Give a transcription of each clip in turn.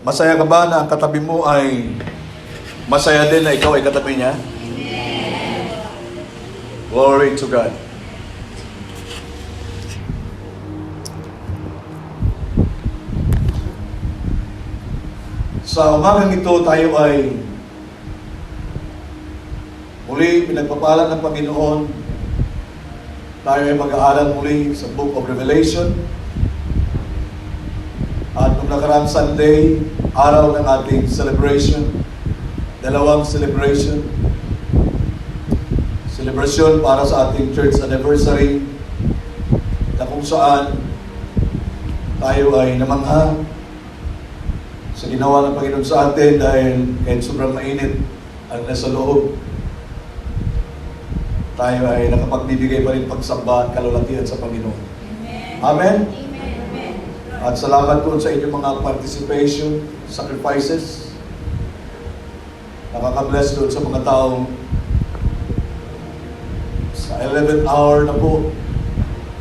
Masaya ka ba na ang katabi mo ay masaya din na ikaw ay katabi niya? Glory to God. Sa umagang ito, tayo ay muli pinagpapalan ng Panginoon. Tayo ay mag-aaral muli sa Book of Revelation. At nung nakaraang Sunday, araw ng ating celebration, dalawang celebration. Celebration para sa ating church anniversary, na kung saan tayo ay namangha sa ginawa ng Panginoon sa atin dahil kahit sobrang mainit ang nasa loob, tayo ay nakapagbibigay pa rin pagsamba at kalulatian sa Panginoon. Amen? Amen. At salamat po sa inyong mga participation, sacrifices. Nakaka-bless doon sa mga taong sa 11th hour na po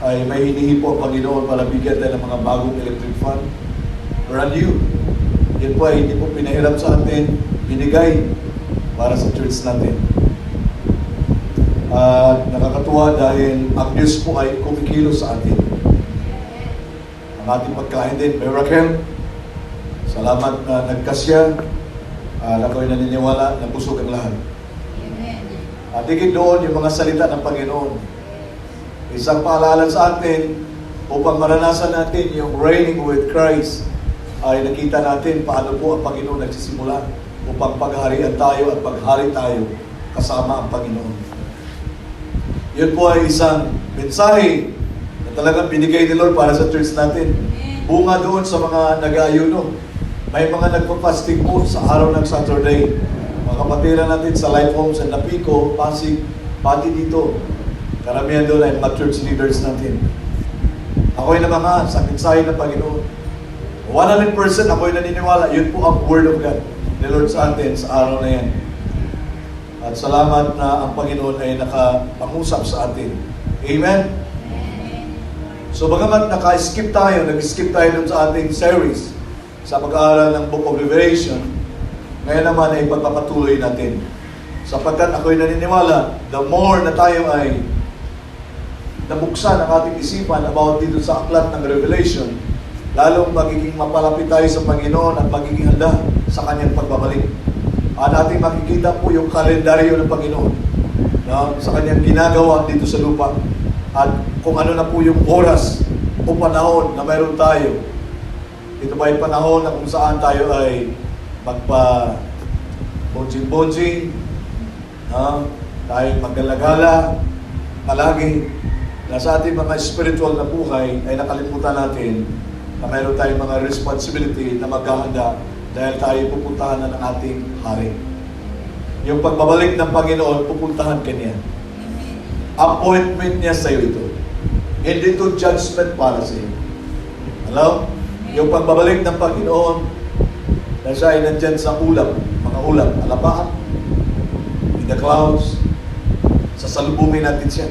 ay may hinihipo ang Panginoon para bigyan tayo ng mga bagong electric fan. Brand new. Yan po ay hindi po pinahirap sa atin, binigay para sa church natin. At nakakatuwa dahil ang news po ay kumikilos sa atin. Ang ating pagkain din, miracle. Salamat na nagkasya. Ako'y naniniwala na busog ang lahat. At higit doon yung mga salita ng Panginoon. Isang paalala sa atin upang maranasan natin yung reigning with Christ, ay nakita natin paano po ang Panginoon nagsisimula upang pagharian tayo at paghari tayo kasama ang Panginoon. Yun po ay isang mensahe na talagang binigay ni Lord para sa church natin. Bunga doon sa mga nag-aayuno. May mga nagpa-fasting po sa araw ng Saturday. Mga kapatiran natin sa Life Homes and Napico, Pasig, pati dito. Karamihan doon ay mga church leaders natin. Ako'y namangha sa mensahe ng Panginoon. 100% ako'y naniniwala. Yun po ang Word of God ni Lord sa atin sa araw na yan. At salamat na ang Panginoon ay nakapangusap sa atin. Amen? So bagamat naka-skip tayo, nag-skip tayo dun sa ating series sa pag-aaral ng Book of Revelation, ngayon naman ay pagpapatuloy natin. Sapagkat ako'y naniniwala, the more na tayo ay nabuksan ang ating isipan about dito sa aklat ng Revelation, lalong magiging mapalapit tayo sa Panginoon at magiging handa sa Kanyang pagbabalik. At ating makikita po yung kalendaryo ng Panginoon, no, sa Kanyang ginagawa dito sa lupa. At kung ano na po yung oras o panahon na mayroon tayo. Ito ba yung panahon na kung saan tayo ay magpa-bonjing-bonjing, no, tayo maggalagala, palagi na sa ating mga spiritual na buhay ay nakalimutan natin na mayroon tayong mga responsibility na maghahanda dahil tayo pupuntahan na ng ating hari. Yung pagbabalik ng Panginoon, pupuntahan ka niya. Appointment niya sa iyo ito. Hindi ito judgment para sa iyo. Hello? Yung pagbabalik ng Panginoon na siya ay nandyan sa ulap, mga ulap, alapaan, in the clouds, sasalubungin natin siya.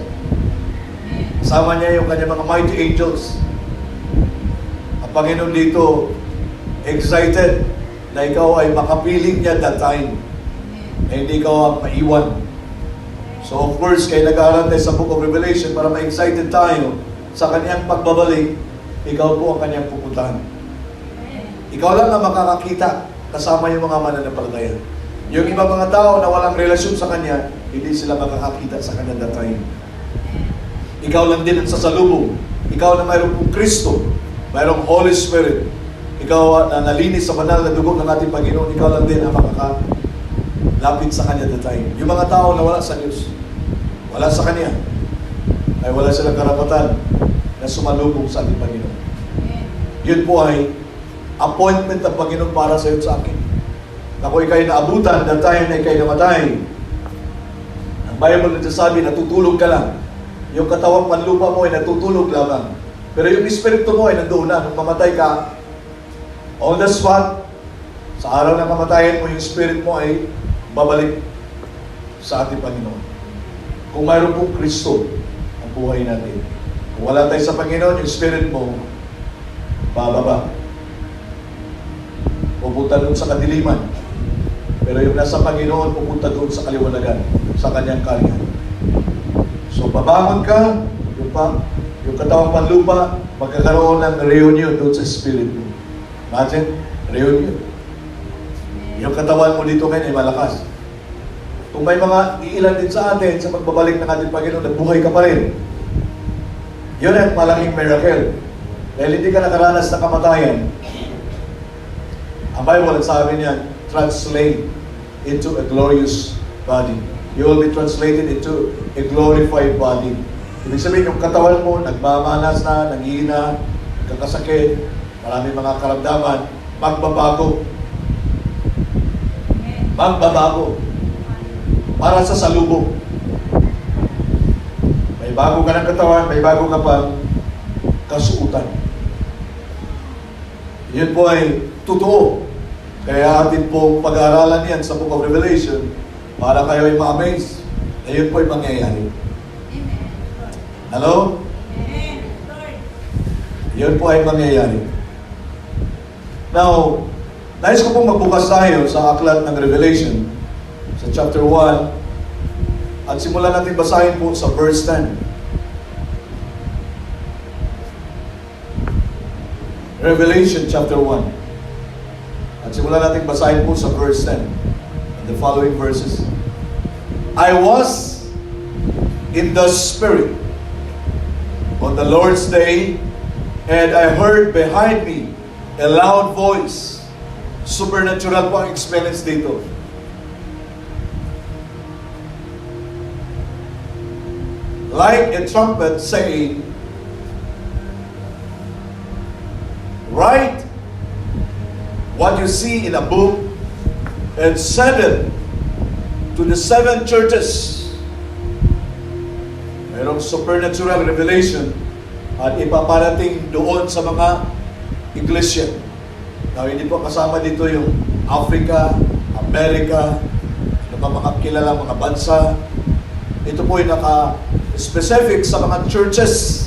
Kasama niya yung kanyang mga mighty angels. Ang Panginoon dito, excited na ikaw ay makapiling niya that time. Na hindi ikaw ang maiwan. So of course, kaya nag-aaral tayo sa Book of Revelation para ma-excited tayo sa kanyang pagbabalik, ikaw po ang kanyang pupuntahan. Ikaw lang ang makakakita kasama yung mga mananampalataya. Yung ibang mga tao na walang relasyon sa kanya, hindi sila makakakita sa kanya that time. Ikaw lang din ang sasalubong. Ikaw na mayroong pong Kristo, mayroong Holy Spirit. Ikaw na nalinis sa banal na dugo ng ating Panginoon, ikaw lang din ang makakalapit sa Kanya that time. Yung mga tao na wala sa Diyos, wala sa Kanya, ay wala silang karapatan na sumalubong sa ating Panginoon. Yun po ay appointment ng Panginoon para sa iyo at sa akin. Ako ikay naabutan, that time na ikay namatay. Ang Bible nagsasabi, natutulog ka lang. Yung katawang panlupa mo ay natutulog lamang. Pero yung espiritu mo ay nandoon na. Nung mamatay ka, on the spot, sa araw na kamatayan mo, yung spirit mo ay babalik sa ating Panginoon. Kung mayroon pong Kristo ang buhay natin. Kung wala tayo sa Panginoon, yung spirit mo, bababa. pupunta doon sa kadiliman. Pero yung nasa Panginoon, pupunta doon sa kaliwanagan, sa kanyang karyan. So, babangon ka, yung katawang panlupa, magkakaroon ng reunion doon sa spirit mo. Imagine, reunion. Yung katawan mo dito ngayon ay malakas. Kung may mga iilan din sa atin, sa pagbabalik ng ating Panginoon, nabuhay ka pa rin. Yun ang malaking miracle. Dahil hindi ka nakaranas na kamatayan. Ang Bible, sabi niya, translate into a glorious body. You will be translated into a glorified body. Ibig sabihin, yung katawan mo, nagmamanas na, nanghihina, nagkakasakit, maraming mga karamdaman, magbabago. Magbabago. Para sa salubong. May bago ka ng katawan, may bago ka pang kasuutan. Yun po ay totoo. Kaya atin pong pag-aaralan yan sa Book of Revelation para kayo ay ma-amaze na yun po ay mangyayari. Hello? Yun po ay mangyayari. Now, nais ko pong magbukas tayo sa aklat ng Revelation sa chapter 1 at simulan natin basahin po sa verse 10. Revelation chapter 1. At simulan natin basahin po sa verse 10 and the following verses. I was in the Spirit on the Lord's day, and I heard behind me a loud voice. Supernatural po ang experience dito. Like a trumpet saying, write what you see in a book and send it to the 7 churches. Mayroong supernatural revelation at ipaparating doon sa mga iglesia. Now, hindi po kasama dito yung Africa, America, mga kilalang mga bansa. Ito po ay naka-specific sa mga churches.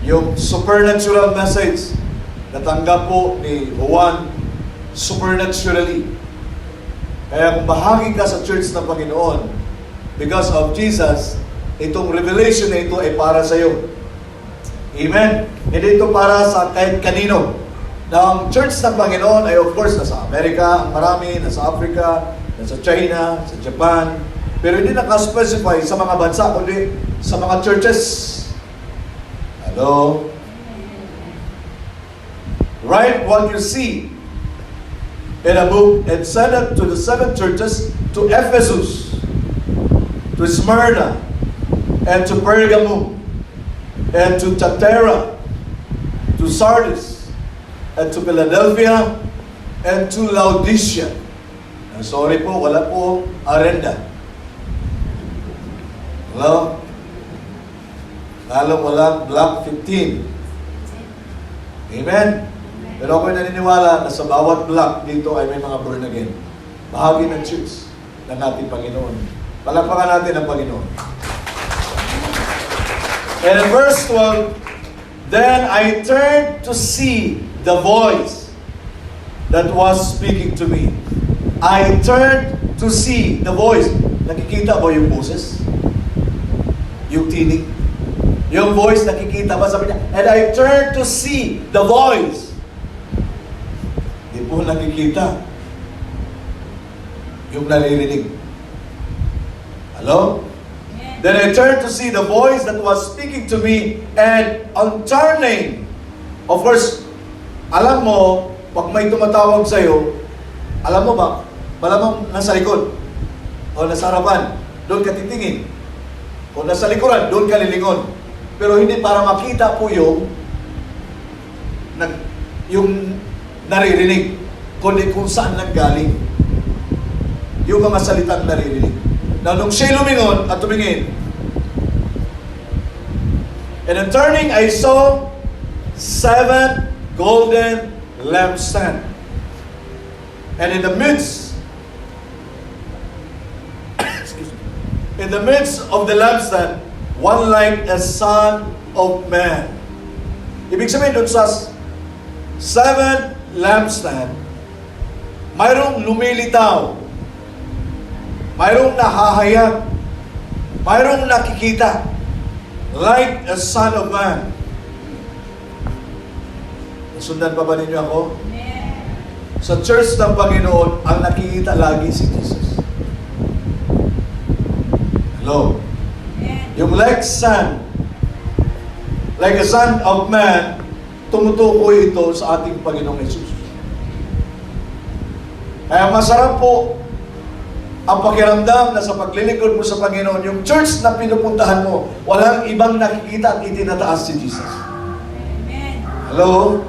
Yung supernatural message natanggap po ni Juan supernaturally. Kaya kung bahagi ka sa church ng Panginoon, because of Jesus, itong revelation na ito ay para sa iyo. Amen? Hindi ito para sa kahit kanino. Now, ang church ng Panginoon ay of course nasa Amerika, ang marami, nasa Africa, nasa China, sa Japan, pero hindi naka-specify sa mga bansa, kundi sa mga churches. Hello? Write what you see in a book and send it to the 7 churches, to Ephesus, to Smyrna, and to Pergamum, and to Thyatira, to Sardis, and to Philadelphia, and to Laodicea. Sorry po, wala po arenda. Hello? Lalo walang block 15. Amen? Pero ako'y naniniwala na sa bawat block dito ay may mga born again. Bahagi ng church ng ating Panginoon. Palakpakan natin ang Panginoon. And in verse 12, then I turned to see the voice that was speaking to me. I turned to see the voice. Nakikita ba yung boses? Yung tinig? Yung voice, nakikita ba? Sabi niya, and I turned to see the voice. Hindi po nakikita. Yung naririnig. Hello? Then I turned to see the voice that was speaking to me, and on turning, of course, alam mo, pag may tumatawag sa'yo, alam mo ba, malamang nasa likod, o nasa harapan, doon ka titingin, o nasa likuran, doon ka lilingon. Pero hindi para makita po yung naririnig, kundi kung saan nanggaling yung mga salitang naririnig. Now, nung siya lumingon at tumingin, and in turning, I saw 7 golden lampstands. And in the midst, in the midst of the lampstand, one like a son of man. Ibig sabihin doon sa 7 lampstand, mayroong lumilitaw, mayroong nahahayag, mayroong nakikita, like a Son of Man. Nasundan pa ba ninyo ako? Sa church ng Panginoon, ang nakikita lagi si Jesus. Hello? Yung like Son, like a Son of Man, tumutukoy ito sa ating Panginoong Jesus. Kaya masarap po ang pakiramdam na sa paglilingkod mo sa Panginoon, yung church na pinupuntahan mo, walang ibang nakikita at itinataas si Jesus. Hello?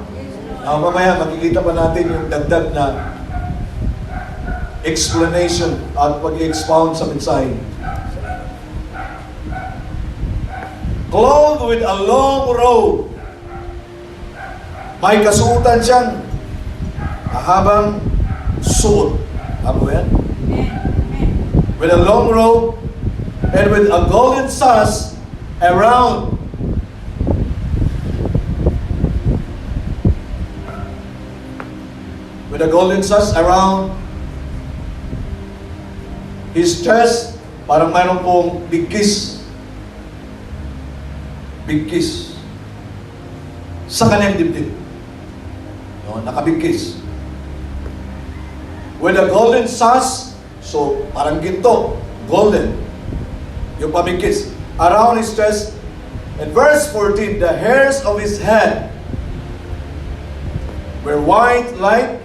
Mamaya makikita pa natin yung dagdag na explanation at pag-i-expound sa mensahe. Clothed with a long robe. May kasuotan siyang mahabang suot. Ano yan? With a long robe and with a golden sash around. With a golden sash around his chest, parang mayroon pong big kiss. Big kiss. Sa kanyang dibdib. No, nakabig kiss. With a golden sash, so parang ginto, golden. Yung pamigkis. Around his chest. And verse 14, the hairs of his head were white like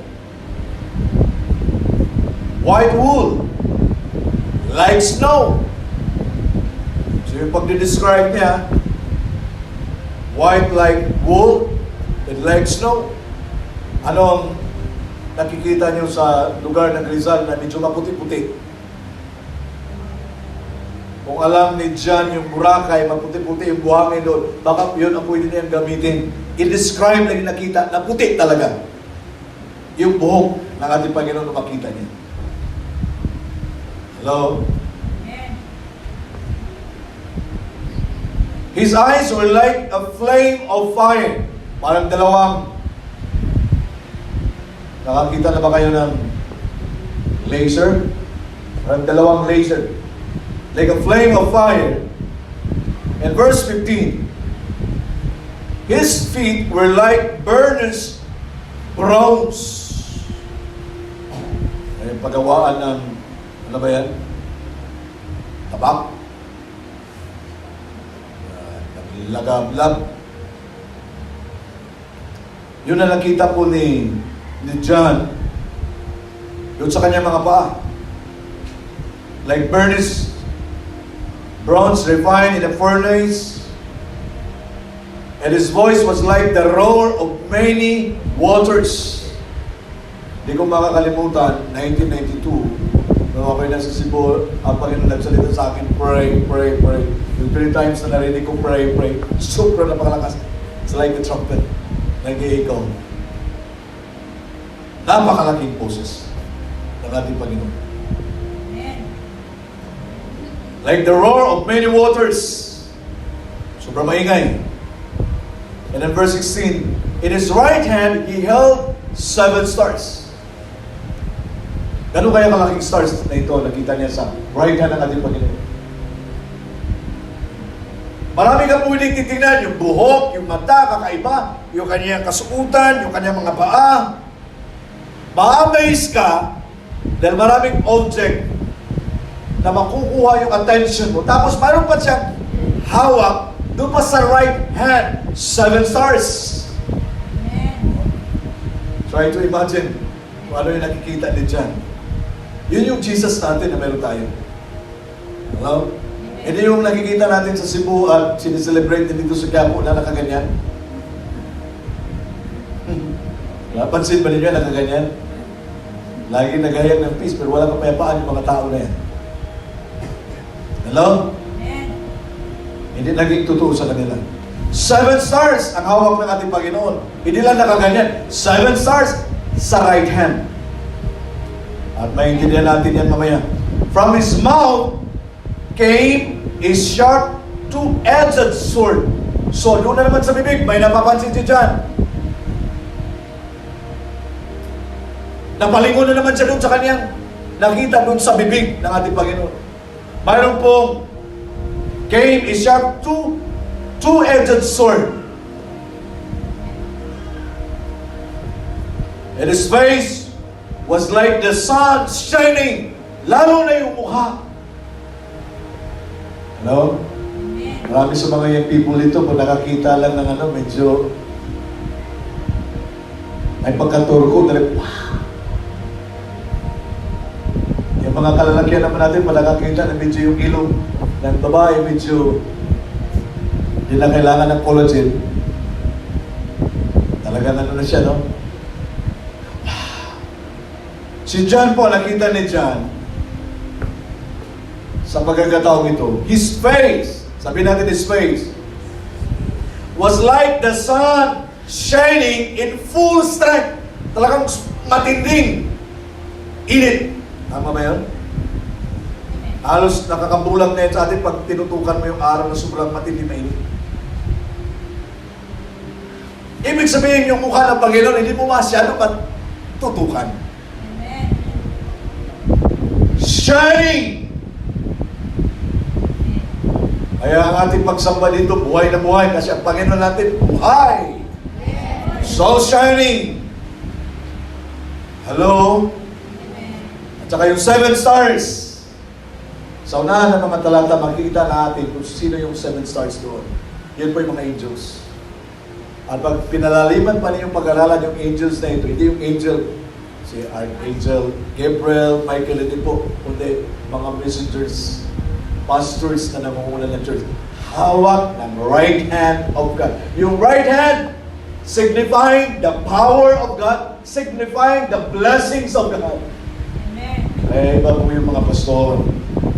white wool, like snow. So yung pagdidescribe niya, white like wool and like snow. Ano ang nakikita niyo sa lugar ng Rizal na medyo maputi-puti? Kung alam ni John yung Boracay, maputi-puti yung buhangin doon, baka yun ang pwede niyang gamitin. I-describe lang yung nakita na puti talaga. Yung buhok ng ating Panginoon na makita niya. Hello? His eyes were like a flame of fire. Parang dalawang. Nakakita na ba kayo ng laser? Parang dalawang laser. Like a flame of fire. And verse 15. His feet were like burnished bronze. Ay pagawaan ng, ano ba yan? Tabak. Lagab-lab. Yun na nakita po ni John doon sa kanyang mga paa. Like burnished bronze refined in a furnace. And his voice was like the roar of many waters. Hindi ko makakalimutan, 1992, nung ako'y nasa Cebu, ang Panginoon nagsalita sa akin, pray, pray, pray. Yung 3 times na narinig ko, pray, pray. Super napakalakas. It's like the trumpet. Nag-iikaw. Napakalaking poses ng ating Panginoon. Like the roar of many waters. Sobrang maingay. And then verse 16, in his right hand, he held 7 stars. Ganun kaya kalaking stars na ito, nakita niya sa right hand ng ating Panginoon. Marami kang pwedeng titignan, yung buhok, yung mata, kakaiba, yung kanyang kasuutan, yung kanyang mga paa. Ma-amaze ka dahil maraming object na makukuha yung attention mo. Tapos mayroon pa siyang hawak doon pa sa right hand, 7 stars. Try to imagine kung ano yung nakikita ni John. Yun yung Jesus natin na meron tayo. Hello? Hindi yung nakikita natin sa Cebu at sineselebrate dito sa Quiapo na nakaganyan. Napansin ba ninyo nakaganyan? Lagi nagayag ng peace pero wala kapayapaan yung mga tao na yan. Hello? Hindi naging totoo sa kanila. 7 stars ang hawak ng ating Panginoon. Hindi lang nakaganyan. 7 stars sa right hand. At maintindihan natin yan mamaya. From his mouth came a sharp 2-edged sword. So, doon na naman sa bibig, may napapansin si John. Napalingon na naman siya doon sa kanyang nakita doon sa bibig ng ating Panginoon. Mayroon pong came a sharp two-edged sword. And his face was like the sun shining. Lalo na yung mukha. Hello? Marami sa mga young people dito, kung nakakita lang ng medyo may pagkaturko, dali, wow! Yung mga kalalakihan naman natin, pag nakakita na medyo yung ilong ng babae, medyo hindi na kailangan ng collagen. Talagang na siya, no? Si John po, nakita ni John sa pagkakataong ito, his face, sabi natin his face, was like the sun shining in full strength. Talagang matinding init. Tama ba yun? Halos nakakabulang na yun sa atin pag tinutukan mo yung araw na sobrang matindi na init. Ibig sabihin yung mukha ng Panginoon, hindi mo masyado matutukan. Shining! Kaya ang ating pagsamba dito, buhay na buhay kasi ang Panginoon natin, buhay! So shining! Hello? At saka yung 7 stars. Sa unahan ng mga talata, makikita natin kung sino yung 7 stars doon. Yan po yung mga angels. At pag pinalaliman pa niyo yung pag-aralan yung angels na ito, hindi yung angel si Archangel Gabriel, Michael, hindi po, kundi mga messengers, pastors na namumuna ng church. Hawak ng right hand of God. Yung right hand, signifying the power of God, signifying the blessings of God. Amen. Eh, iba po yung mga pastor.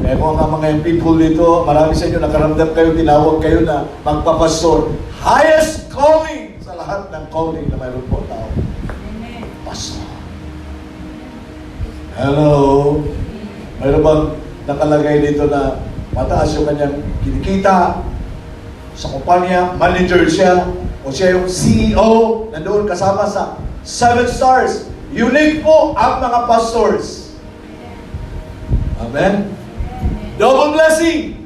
Eh, kung ang mga people dito, marami sa inyo, nakaramdam kayo, tinawag kayo na magpapastor. Highest calling sa lahat ng calling na mayroon po tao. Amen. Pastor. Hello? Mayroon bang nakalagay dito na mataas yung kanyang kinikita sa kumpanya, manager siya, o siya yung CEO, nandoon kasama sa 7 stars. Unique po ang mga pastors. Amen? Double blessing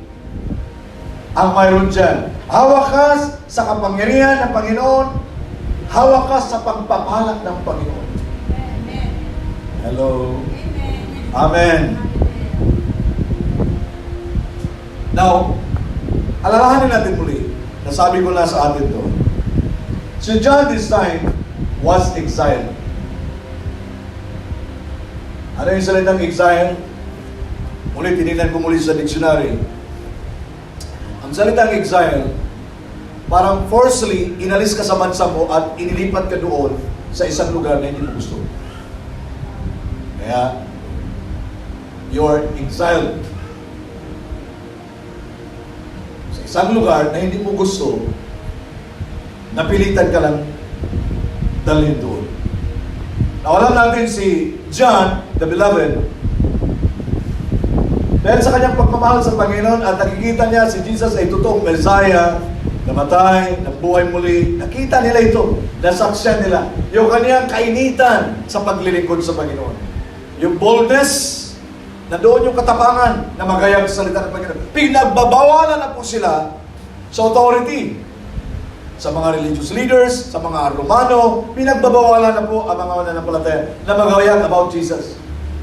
ang mayroon dyan. Hawak ka sa kapangyarihan ng Panginoon, hawak ka sa pagpapalak ng Panginoon. Hello? Amen. Now, alalahanin natin muli, nasabi ko na sa atin to. Si John this time was exiled. Ano yung salitang exile? Muli, tinignan ko muli sa dictionary. Ang salitang exile, parang forcefully, inalis ka sa bansa mo at inilipat ka doon sa isang lugar na hindi mo gusto. Kaya, you're exiled sa isang lugar na hindi mo gusto, napilitan ka lang dalhin doon. Nawalan natin si John, the beloved, dahil sa kanyang pagmamahal sa Panginoon at nakikita niya si Jesus ay totoong Messiah, namatay, nabuhay muli. Nakita nila ito, nasaksyan nila. Yung kanyang kainitan sa paglilingkod sa Panginoon. Yung boldness, nandoon yung katapangan na magayang salita ng Panginoon. Pinagbabawalan na po sila sa authority. Sa mga religious leaders, sa mga Romano, pinagbabawalan na po ang mga mananampalataya na magayang about Jesus.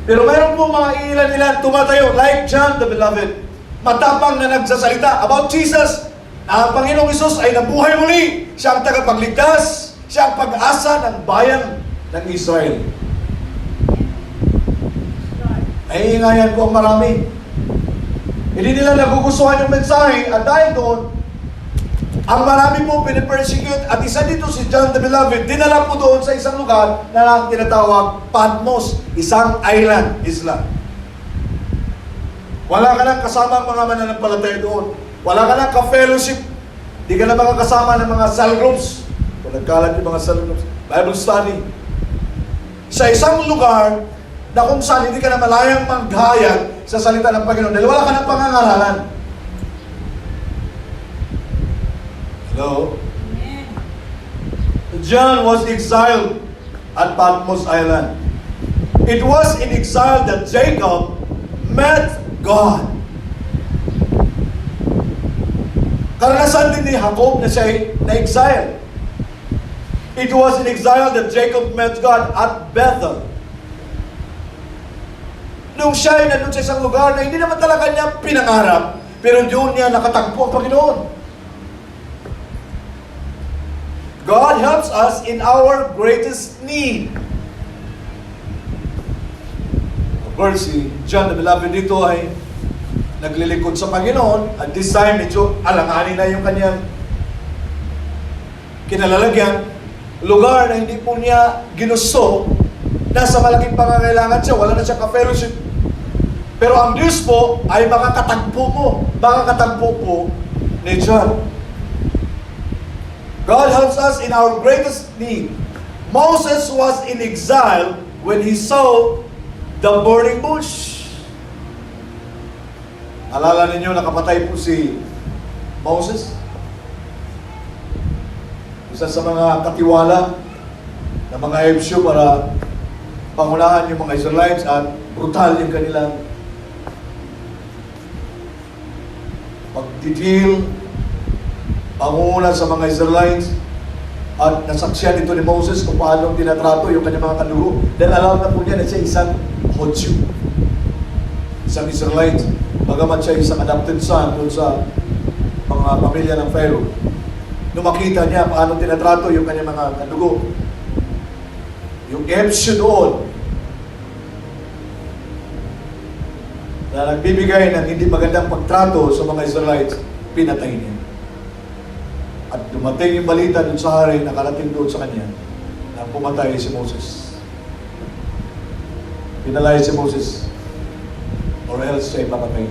Pero mayroon po mga ilan-ilan tumatayo, like John the Beloved, matapang na nagsasalita about Jesus, na ang Panginoong Isus ay nabuhay muli. Siya ang tagapagligtas, siya ang pag-asa ng bayan ng Israel. Ay ingayan ko ang marami. Hindi nila nagugustuhan yung mensahe at dahil doon, ang marami po pinipersecute at isa dito si John the Beloved, dinala po doon sa isang lugar na tinatawag Patmos, isang isla. Wala ka nang kasama ang mga mananampalataya doon. Wala ka nang ka-fellowship. Di ka na makakasama ng mga cell groups. Kung nagkalat yung mga cell groups, Bible study. Sa isang lugar na kung saan hindi ka na malayang maghayag sa salita ng Panginoon dahil wala ka ng pangangaralan. Hello? John was exiled at Patmos Island. It was in exile that Jacob met God. Karanasan din ni Jacob na siya na-exile. It was in exile that Jacob met God at Bethel. Nung siya ay nandun sa isang lugar na hindi naman talaga niya pinangarap, pero doon niya nakatagpo ang Panginoon. God helps us in our greatest need. Of course, si John the Beloved dito ay naglilingkod sa Panginoon. At this time, medyo alanganin na yung kanyang kinalalagyan. Lugar na hindi po niya ginusto. Nasa malaking pangangailangan siya. Wala na siya ka-fellowship. Pero ang Diyos po ay makakatagpo mo. Makakatagpo po ni John. God helps us in our greatest need. Moses was in exile when he saw the burning bush. Alala ninyo, nakapatay po si Moses. Isa sa mga katiwala ng mga Hebrew para pangunahan yung mga Israelites at brutal yung kanilang pagtitil, pangunguna sa mga Israelites, at nasaksyan ito ni Moses kung paano tinatrato yung kanyang mga kadugo. Dahil alam na po niya na siya isang Hodju, isang Israelite, bagamat siya isang adopted son doon sa mga pamilya ng Pharaoh. Nung makita niya paano tinatrato yung kanyang mga kadugo, yung Hebrew doon, na nagbibigay ng hindi magandang pagtrato sa mga Israelites, pinatay niya. At dumating yung balita dun sa hari, nakarating doon sa kanya, na pumatay si Moses. Pinalay si Moses, or else siya ipapatay.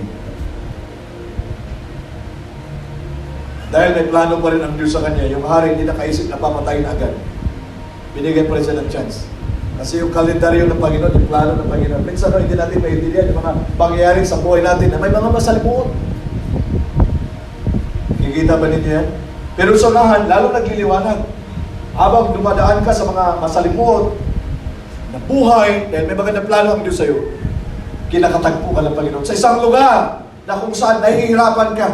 Dahil may plano pa rin ang Diyos sa kanya, yung hari hindi nakaisip na papatayin agad. Binigyan pa rin siya ng chance. Kasi yung kalendaryo ng Panginoon, yung plano ng Panginoon, minsan hindi natin maintindihan yung mga pangyayari sa buhay natin na may mga masalimuot. Kikita ba ninyo yan? Pero sa unahan, lalo nagliliwanag. Habang dumadaan ka sa mga masalimuot na buhay, dahil may magandang plano ang Diyos sa'yo, kinakatagpo ka ng Panginoon. Sa isang lugar na kung saan nahihirapan ka,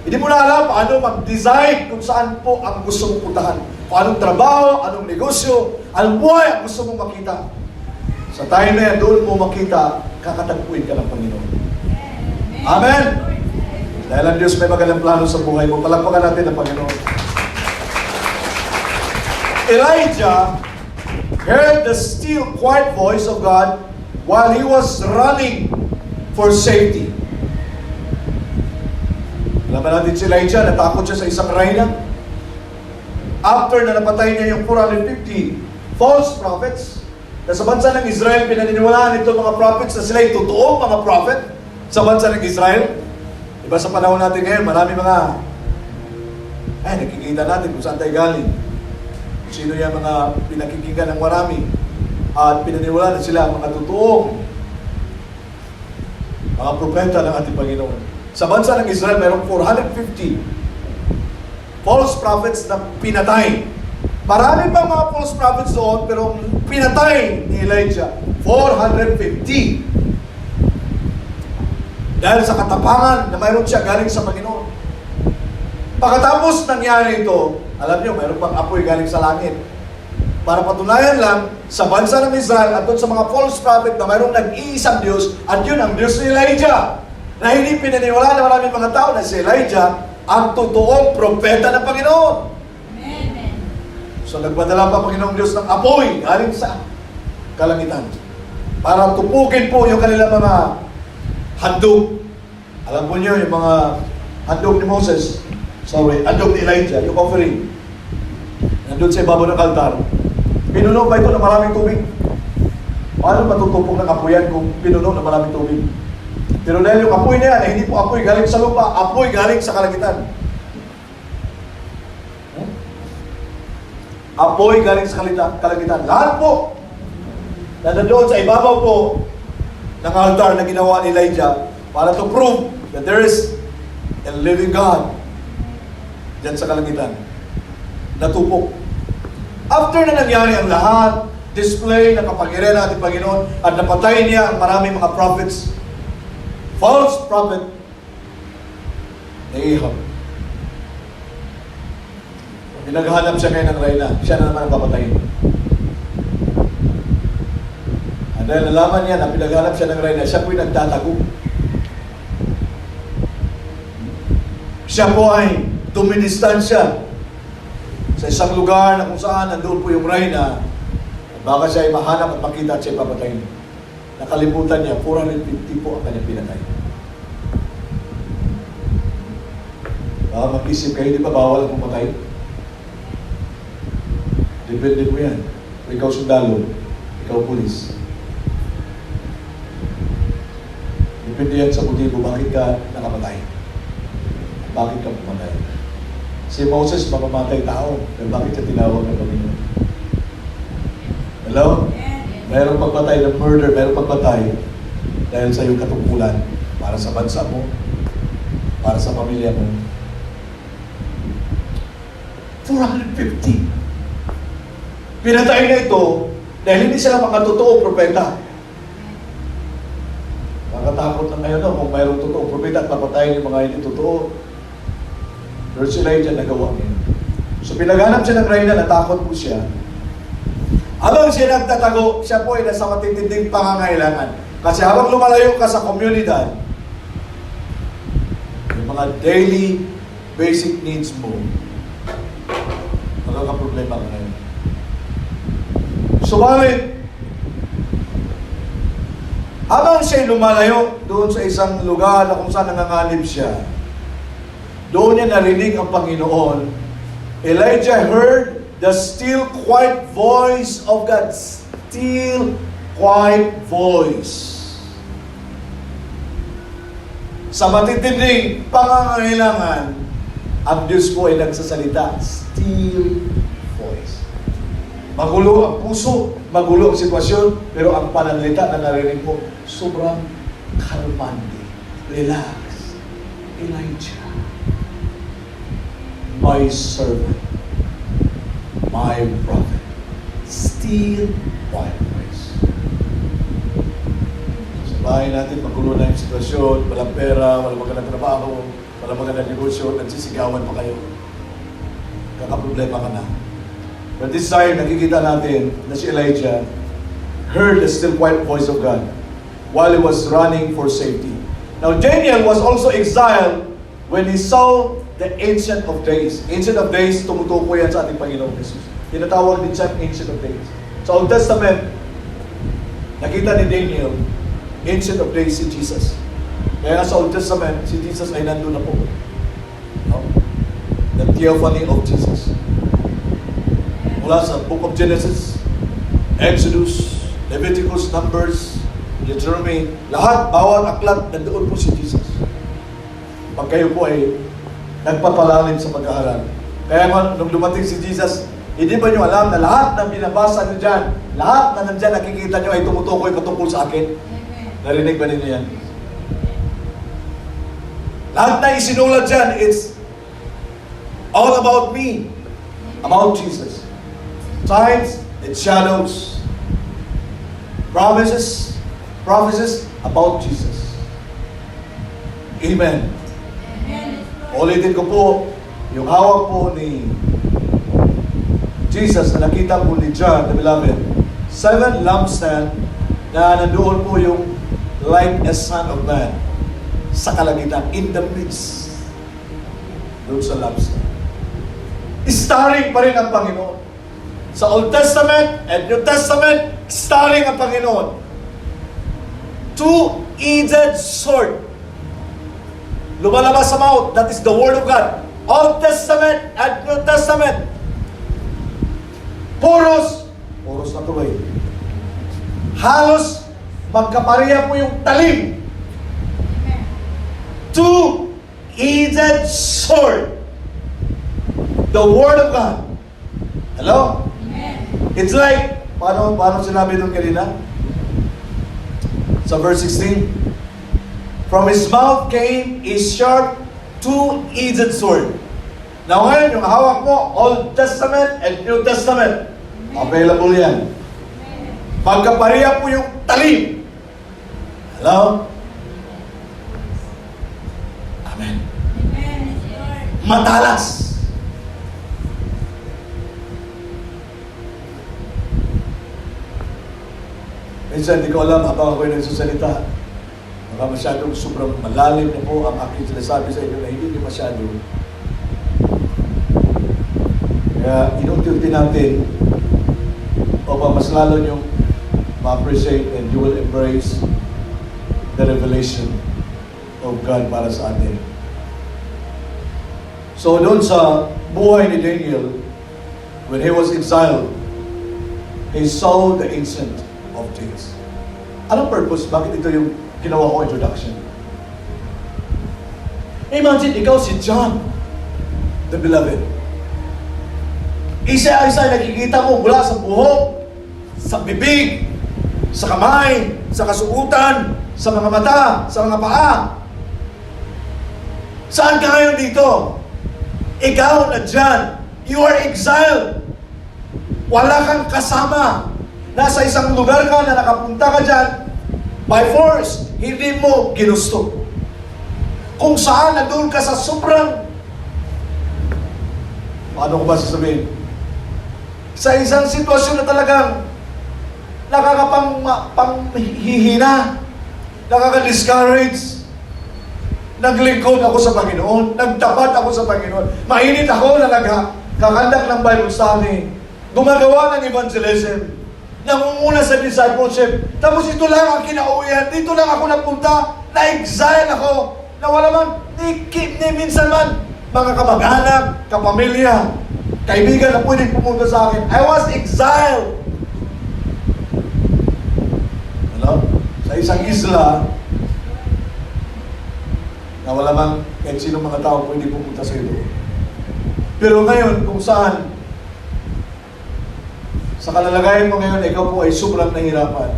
hindi mo na alam paano mag-design kung saan po ang gusto mong puntahan. Kung anong trabaho, anong negosyo, anong buhay ang gusto mong makita. Sa time na yan, doon mo makita, kakatagpuin ka ng Panginoon. Amen! Dahil ang Diyos may magandang plano sa buhay mo, palakpakan natin ang Panginoon. Elijah heard the still, quiet voice of God while he was running for safety. Alam natin si Elijah, natakot siya sa isang reyna. After na napatay niya yung 450 false prophets, na sa bansa ng Israel, pinaniniwalaan itong mga prophets na sila yung totoong mga prophet sa bansa ng Israel. Diba sa panahon natin ngayon, marami mga nakikita natin kung saan tayo galing. Kung sino yung mga pinakikinggan ng marami. At pinaniniwalaan na sila mga totoong mga propeta ng ating Panginoon. Sa bansa ng Israel, mayroong 450 false prophets na pinatay. Marami pang mga false prophets doon, pero pinatay ni Elijah 450. Dahil sa katapangan na mayroon siya galing sa Panginoon. Pagkatapos nangyari ito, alam niyo, mayroon pang apoy galing sa langit. Para patunayan lang, sa bansa ng Israel at doon sa mga false prophet na mayroong nag-iisang Diyos, at yun ang Diyos ni Elijah. Na hindi pinaniwala na maraming mga tao na si Elijah ang totoong propeta ng Panginoon. Amen. So nagpadala pa Panginoong Diyos ng apoy galing sa kalangitan para tupugin po yung kanilang mga handog. Alam po niyo yung mga handog ni Moses, handog ni Elijah, yung offering. Nandun sa ibabaw ng altar. Pinuno pa ito ng maraming tubig. Paano matutupok ng apoy yan kung pinuno ng maraming tubig? Pero dahil yung apoy na yan, hindi po apoy galing sa lupa, apoy galing sa kalangitan. Apoy galing sa kalangitan. Lahat po na nandoon sa ibabaw po ng altar na ginawa ni Elijah para to prove that there is a living God dyan sa kalangitan. Natupok. After na nangyari ang lahat, display ng kapangyarihan ng ating Panginoon at napatay niya ang maraming mga prophets, false prophet, ni Ahab. Pinaghahanap siya ngayon ng reyna, siya na naman ang papatayin. At dahil nalaman niya na pinaghahanap siya ng reyna, siya po'y nagtatago. Siya po ay tumidistansya sa isang lugar na kung saan nandoon po yung reyna. At baka siya ay mahanap at makita at siya ay papatayin. Nakalimutan niya, 450 po ang kanyang pinatay. Baka mag-isip kayo, di ba bawal ang pumatay? Depende po yan. Kung ikaw sundalo, ikaw pulis. Depende yan sa motibo, bakit ka nakapatay? Bakit ka pumatay? Si Moses, mamamatay tao, pero bakit siya tinawag ng Panginoon? Hello? Mayroong pagpatay ng murder, mayroong pagpatay dahil sa iyong katungkulan para sa bansa mo, para sa pamilya mo. 450. Pinatay na ito dahil hindi sila mga totoong propeta. Nakatakot na ngayon kung mayroong totoong propeta at papatayin yung mga hindi totoo. Pero sila yung dyan nagawa niya. So pinaghanap siya ng reyna, natakot po siya. Habang siya nagtatago, siya po ay nasa matitinding pangangailangan. Kasi habang lumalayo ka sa komunidad, yung mga daily basic needs mo, magkakaproblema ka ngayon. Subalit, habang siya lumalayo doon sa isang lugar na kung saan nanganganib siya, doon niya narinig ang Panginoon. Elijah heard the still quiet voice of God. Still quiet voice. Sa matitinding pangangailangan, ang Diyos po ay nagsasalita. Still voice. Magulo ang puso, magulo ang sitwasyon, pero ang pananalita na narinig mo, sobrang kalmante. Relax. Elijah, my servant, my prophet, still quiet voice. Sa bahay natin, magulo na yung sitwasyon, walang pera, walang magandang trabaho, walang magandang negosyo, nagsisigawan pa kayo. Kakaproblema ka na. But this time, nakikita natin na si Elijah heard the still quiet voice of God while he was running for safety. Now, Daniel was also exiled when he saw the Ancient of Days. Ancient of Days, tumutukoy yan sa ating Panginoong Jesus. Tinatawag din siya Ancient of Days. Sa Old Testament, nakita ni Daniel, Ancient of Days si Jesus. Kaya sa Old Testament, si Jesus ay nandun na po. No? The theophany of Jesus. Mula sa Book of Genesis, Exodus, Leviticus, Numbers, Deuteronomy, lahat, bawat aklat, nandoon po si Jesus. Pag kayo po ay nagpapalalim sa pag-aaral. Kaya nung dumating si Jesus, hindi ba nyo alam na lahat ng binabasa nyo dyan, lahat na nandyan nakikita nyo ay tumutukoy patungkol sa akin? Narinig ba ninyo yan? Lahat na isinulat dyan, it's all about me, about Jesus. Signs and shadows, prophecies about Jesus. Amen. Ulitin ko po, yung hawak po ni Jesus na nakita po ni John, the beloved, 7 lampstand na nandoon po yung like a son of man sa kalagitan, in the midst doon sa lampstand. Starring pa rin ang Panginoon. Sa Old Testament and New Testament, starring ang Panginoon. Two-edged sword. Lumalabas sa mouth, that is the Word of God. Old Testament and New Testament. Puros na tuloy. Halos magkapareha po yung talim. Two-edged sword. The Word of God. Hello? It's like, paano sinabi doon kanina? Sa verse 16, from his mouth came a sharp, two-edged sword. Now ngayon, yung hawak mo, Old Testament and New Testament. Available yan. Magkapareha po yung talim. Hello? Amen. Matalas. Minsan, hindi ko alam habang ako'y nagsasalita. Baka masyadong sobrang malalim na po ang aking sinasabi sa inyo na hindi masyado. Kaya inuunti-unti natin upang mas lalo niyong ma-appreciate and you will embrace the revelation of God para sa atin. So doon sa buhay ni Daniel, when he was exiled, he saw the ancient of days. Anong purpose? Bakit ito yung ginawa ko introduction? Imagine, ikaw si John, the beloved. Isa-isa nakikita mo mula sa buhok, sa bibig, sa kamay, sa kasuutan, sa mga mata, sa mga paa. Saan ka ngayon dito? Ikaw na dyan. You are exiled. Wala kang kasama. Nasa isang lugar ka na nakapunta ka dyan. By force, hindi mo ginusto. Kung saan nandun ka sa sobrang, paano ko ba sasabihin? Sa isang sitwasyon na talagang nakakapanghihina, nakaka-discourage. Naglingkod ako sa Panginoon, nagtapat ako sa Panginoon, mainit ako na nagkakandak ng Bible study, gumagawa ng evangelism, nangunguna sa discipleship, tapos ito lang ang kinauwihan, dito lang ako napunta, na-exile ako, na wala man, ni minsan man, mga kamag-anak, kapamilya, kaibigan na pwedeng pumunta sa akin. I was exiled. Hello? Sa isang isla, na wala mang kahit sino mga tao pwede pumunta sa ito. Pero ngayon, kung saan, sa kalalagayan mo ngayon, ikaw po ay sobrang nahirapan.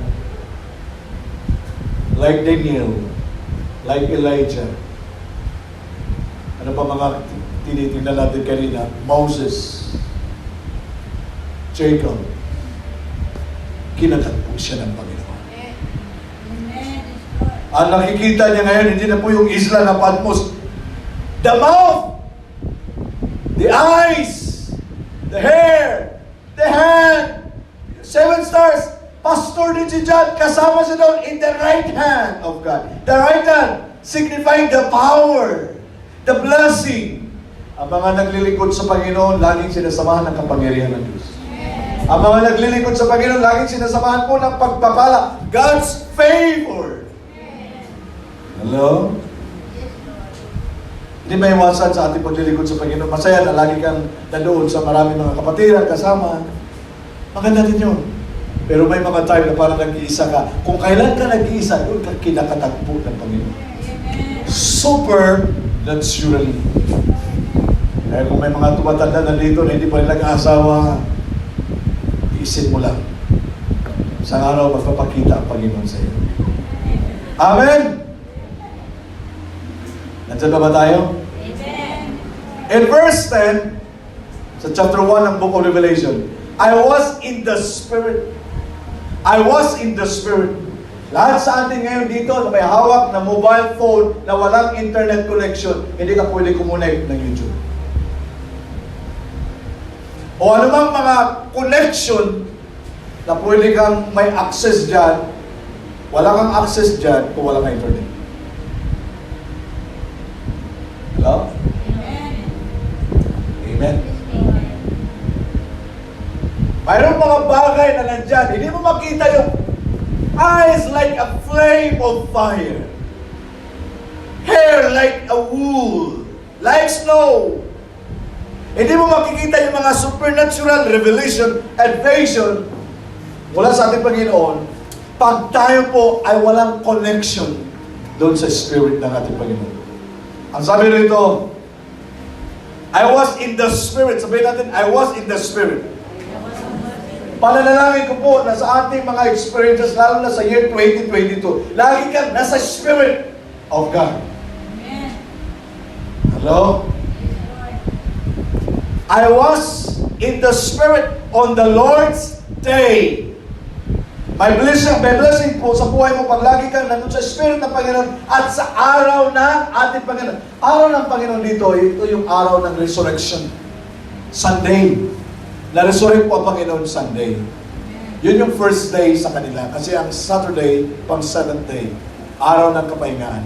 Like Daniel, like Elijah. Ano pa mga tinitingnan natin kanina? Moses, Jacob. Kinatagpo siya ng Panginoon. Ang nakikita niya ngayon, hindi na po yung isla na Patmos. The mouth, the eyes, the hair, the hand, 7 stars. Pastor din si John, kasama siya doon in the right hand of God. The right hand, signifying the power, the blessing. Ang mga naglilingkod sa Panginoon, laging sinasamahan ng kapangyarihan ng Diyos. Ang mga naglilingkod sa Panginoon, laging sinasamahan po ng pagpapala, God's favor. Hello? Hindi may iwasan sa ating paglilingkod sa Panginoon. Masaya na lagi kang nandoon sa maraming mga kapatiran kasama. Maganda din yun. Pero may mga time na parang nag-iisa ka. Kung kailan ka nag-iisa, doon ka kinakatagpo ng Panginoon. Super naturally. Kaya kung may mga tumatanda na dito na hindi pa rin nag-aasawa, isin mo lang. Sa araw, magpapakita ang Panginoon sa iyo. Amen? Nandiyan ba tayo? Amen. In verse 10, sa chapter 1 ng Book of Revelation, I was in the Spirit. I was in the Spirit. Lahat sa atin ngayon dito na may hawak na mobile phone na walang internet connection, hindi ka pwede kumonect ng YouTube. O anumang mga connection na pwede kang may access dyan, wala kang access dyan kung wala kang internet. Hello? Amen. Amen. Mayroong mga bagay na nandyan, hindi mo makita yung eyes like a flame of fire, hair like a wool, like snow. Hindi mo makikita yung mga supernatural revelation and vision mula sa ating Panginoon pag tayo po ay walang connection doon sa Spirit ng ating Panginoon. Ang sabi rito, I was in the Spirit. Sabihin natin, I was in the Spirit. Pananalangin ko po na sa ating mga experiences, lalo na sa year 2022, lagi kang nasa Spirit of God. Amen. Hello? I was in the Spirit on the Lord's day. may blessing po sa buhay mo pag lagi kang nandun sa Spirit ng Panginoon at sa araw ng ating Panginoon. Araw ng Panginoon dito, ito yung araw ng resurrection. Sunday. Na-resurrect po ang Panginoon Sunday. Yun yung first day sa kanila. Kasi ang Saturday, pang seventh day. Araw ng kapahingaan.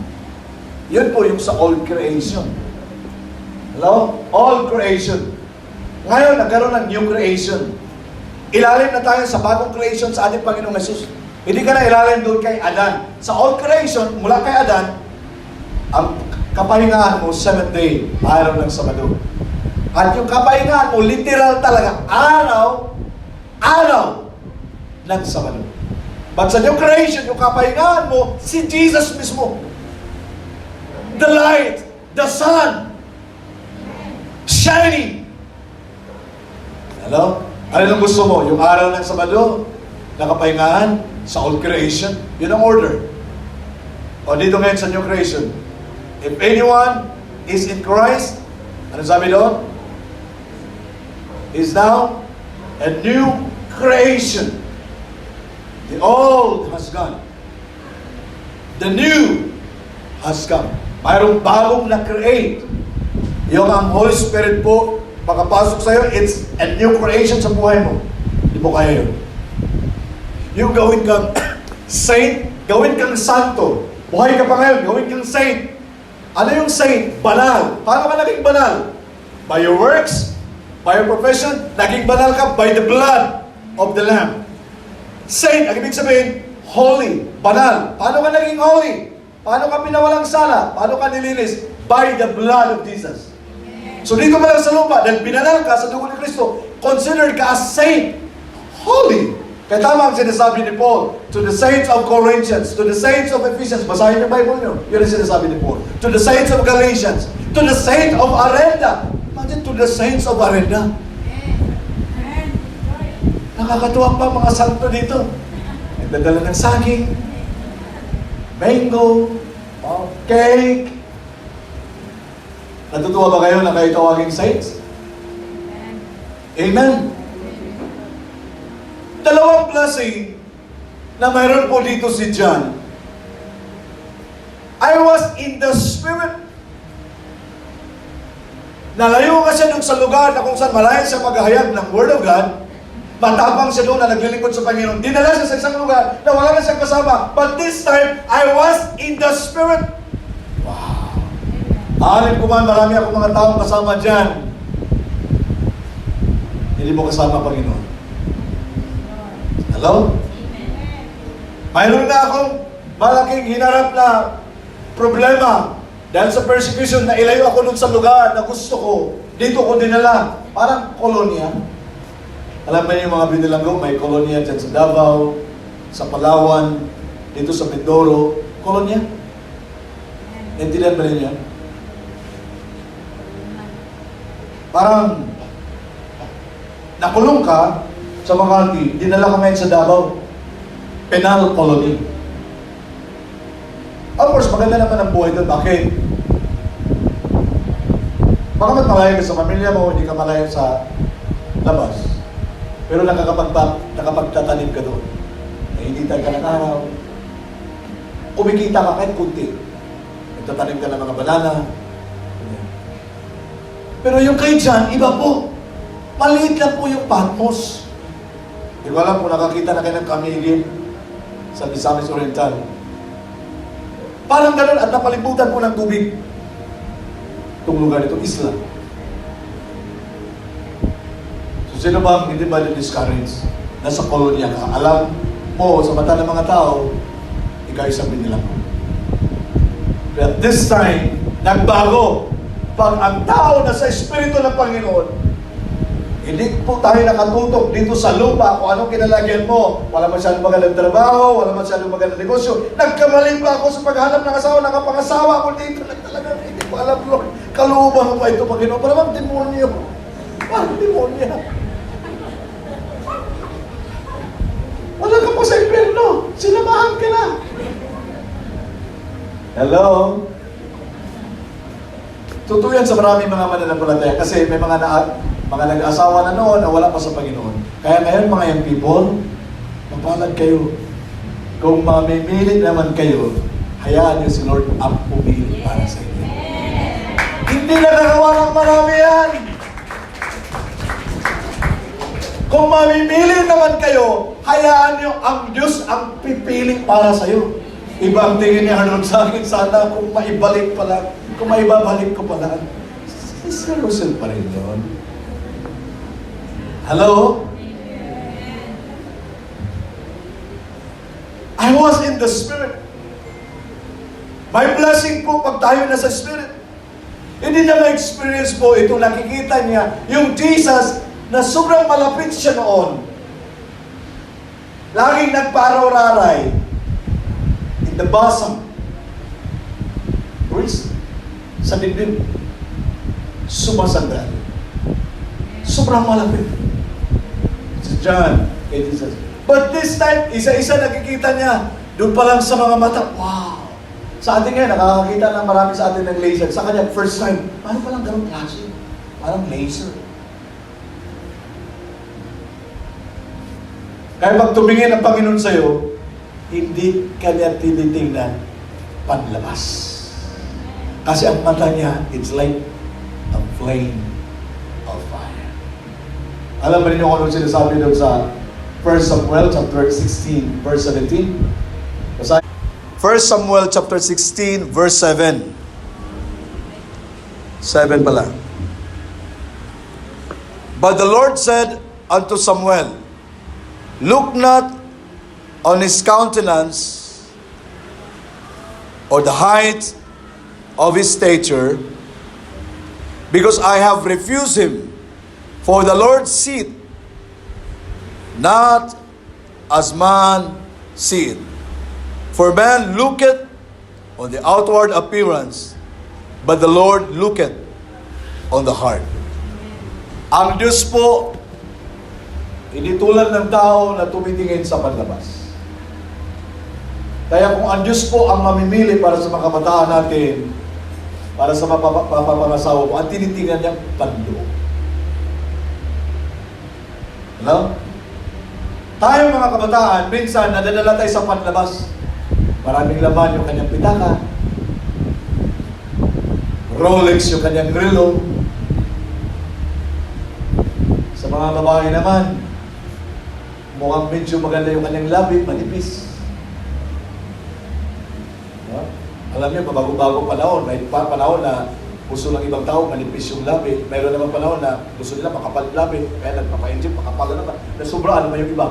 Yun po yung sa old creation. Hello? Old creation. Ngayon, nagkaroon ng new creation. Ilalim na tayo sa bagong creation sa ating Panginoong Jesus. Hindi ka na ilalim doon kay Adan. Sa old creation, mula kay Adan, ang kapahingaan mo, seventh day, araw ng Sabado. At yung kapahingaan mo, literal talaga, araw ng Sabado. But sa new creation, yung kapahingaan mo, si Jesus mismo. The light, the sun, shining. Hello? Ano ang gusto mo? Yung araw ng Sabado, nakapahingaan, sa old creation, yun ang order. O dito ngayon sa new creation, if anyone is in Christ, ano sabi doon? Is now a new creation. The old has gone. The new has come. Mayroong bagong na-create. Yung ang Holy Spirit po, pagkapasok sa'yo, it's a new creation sa buhay mo. Hindi mo kaya yun. Yung gawin kang saint, gawin kang santo. Buhay ka pa ngayon, gawin kang saint. Ano yung saint? Banal. Paano ka naging banal? By your works, by your profession, naging banal ka by the blood of the Lamb. Saint, ang ibig sabihin, holy, banal. Paano ka naging holy? Paano ka pinawalang sala? Paano ka nilinis? By the blood of Jesus. So dito pa lang sa lupa, dahil binanal ka sa dugo ni Kristo, considered ka as saint, holy. Kaya tama ang sinasabi ni Paul, to the saints of Corinthians, to the saints of Ephesians, basahin yung Bible nyo, yun ang sinasabi ni Paul. To the saints of Galatians, to the saints of Arenda. Imagine, to the saints of Arenda. Nakakatuwa pa mga santo dito. Nagdadala ng saging, mango, cake. Natutuwa ba kayo na kayo tawaging saints? Amen. Dalawang blessing na mayroon po dito si John. I was in the Spirit. Nalayo ka siya doon sa lugar na kung saan malayo siya maghahayag ng Word of God. Matapang siya doon na naglilingkod sa Panginoon. Dinala siya sa isang lugar na wala na siyang kasama. But this time, I was in the Spirit. Wow. Alam ko man, marami akong mga taong kasama dyan. Hindi mo kasama Panginoon. Hello? Mayroon na akong malaking hinarap na problema dahil sa persecution na ilayo ako dun sa lugar na gusto ko. Dito ko dinala. Parang kolonya. Alam mo yung mga binilanggo, may kolonya dyan sa Davao, sa Palawan, dito sa Mindoro. Kolonya. Naintindihan ba ninyo? Parang nakulong ka sa Makati, dinala ka ngayon sa Davao. Penal colony. Of course, maganda naman ang buhay doon. Bakit? Baka malayo ka sa pamilya mo, hindi ka malayo sa labas. Pero nakapagtatanim ka doon. Nainitan ka ng araw. Kumikita ka kahit kunti. Nagtatanim ka ng mga banana. Pero yung kay John, iba po. Maliit lang po yung Patmos. Hindi ko alam kung nakakita na kayo ng Camiguin sa Misamis Oriental. Parang ganun at napalibutan po ng tubig. Itong lugar ito, isla. So sino ba hindi ba discourage? Nasa kolonya ka. Alam mo sa mata ng mga tao, ikaw isang binilang. But this time, nagbago. Pag ang tao na sa Espiritu ng Panginoon, hindi po tayo nakatutok dito sa lupa kung anong kinalagyan mo. Wala masyadong magandang trabaho, wala masyadong magandang negosyo. Nagkamali pa ako sa paghanap ng asawa, nakapangasawa ako dito. Talaga, hindi ko alam, Lord. Kalooban mo pa ito, Panginoon. Parang demonyo. Parang demonyo. Wala ka pa sa impyerno. Sinamahan ka na. Hello? Totoo yan sa maraming mga mananampalataya kasi may mga nag-asawa na noon na wala pa sa Panginoon. Kaya ngayon mga young people, mapalad kayo. Kung mamimili naman kayo, hayaan niyo si Lord ang pumili para sa inyo. Hindi nakagawa ng marami yan. Kung mamimili naman kayo, hayaan niyo ang Diyos ang pipili para sa iyo. Iba ang tingin ni Arnold sa akin, sana kung maibalik pala, kung maibabalik ko pala. Si Russell pa rin yun. Hello? I was in the Spirit. May blessing po pag tayo nasa Spirit. Hindi na ma-experience po ito, nakikita niya, yung Jesus na sobrang malapit siya noon. Laging nagparaw-raray in the bosom. Where's? Sa dibdib. Sumasandal. Sobrang malapit. Si John, kay Jesus. But this time, isa-isa nakikita niya. Doon pa lang sa mga mata, wow! Sa atin ngayon, nakakakita ng marami sa atin ng laser. Sa kanya, first time, paano palang ganun klase? Parang laser. Kaya pag tumingin ang Panginoon sa'yo, hindi ka niya tinitingnan panlabas. Kasi ang mata niya, it's like a flame of fire. Alam ba ninyo kung anong sinasabi doon sa 1 Samuel chapter 16, verse 17? 1 Samuel chapter 16, verse 7. 7 pala. But the Lord said unto Samuel, look not on his countenance or the height of his stature, because I have refused him. For the Lord seeth not as man seeth. For man looketh on the outward appearance, but the Lord looketh on the heart. Ang Diyos po, hindi tulad ng tao na tumitingin sa panlabas. Kaya kung ang Diyos po ang mamimili para sa mga kabataan natin, para sa mapapangasawa po, ang tinitingnan niyang panloob. Hello? Tayo mga kabataan, minsan nadadala tayo sa panlabas. Maraming laman yung kanyang pitaka. Rolex yung kanyang relo. Sa mga babae naman, mukhang medyo maganda yung kanyang labi, manipis. No? Alam niyo, bago-bago panahon, may panahon na gusto ng ibang tao, manipis yung labi. Mayroon naman panahon na gusto nila makapal yung labi. Kaya nagpapa-engine, makapal na naman. Nasubraan naman yung iba.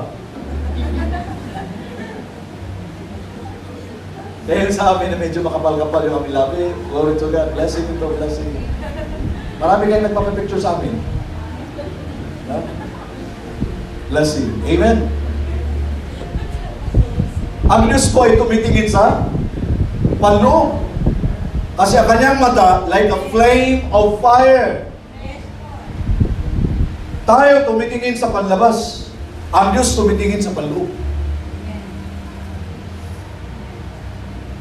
Dahil sa amin na medyo makapal-kapal yung aming labi, glory to God, blessing ito, blessing. Marami kayong nagpapapicture sa amin. No? Blessing. Amen? Ang Diyos po ay tumitingin sa panloob. Kasi ang kanyang mata, like a flame of fire. Tayo tumitingin sa panlabas. Ang Diyos tumitingin sa panloob.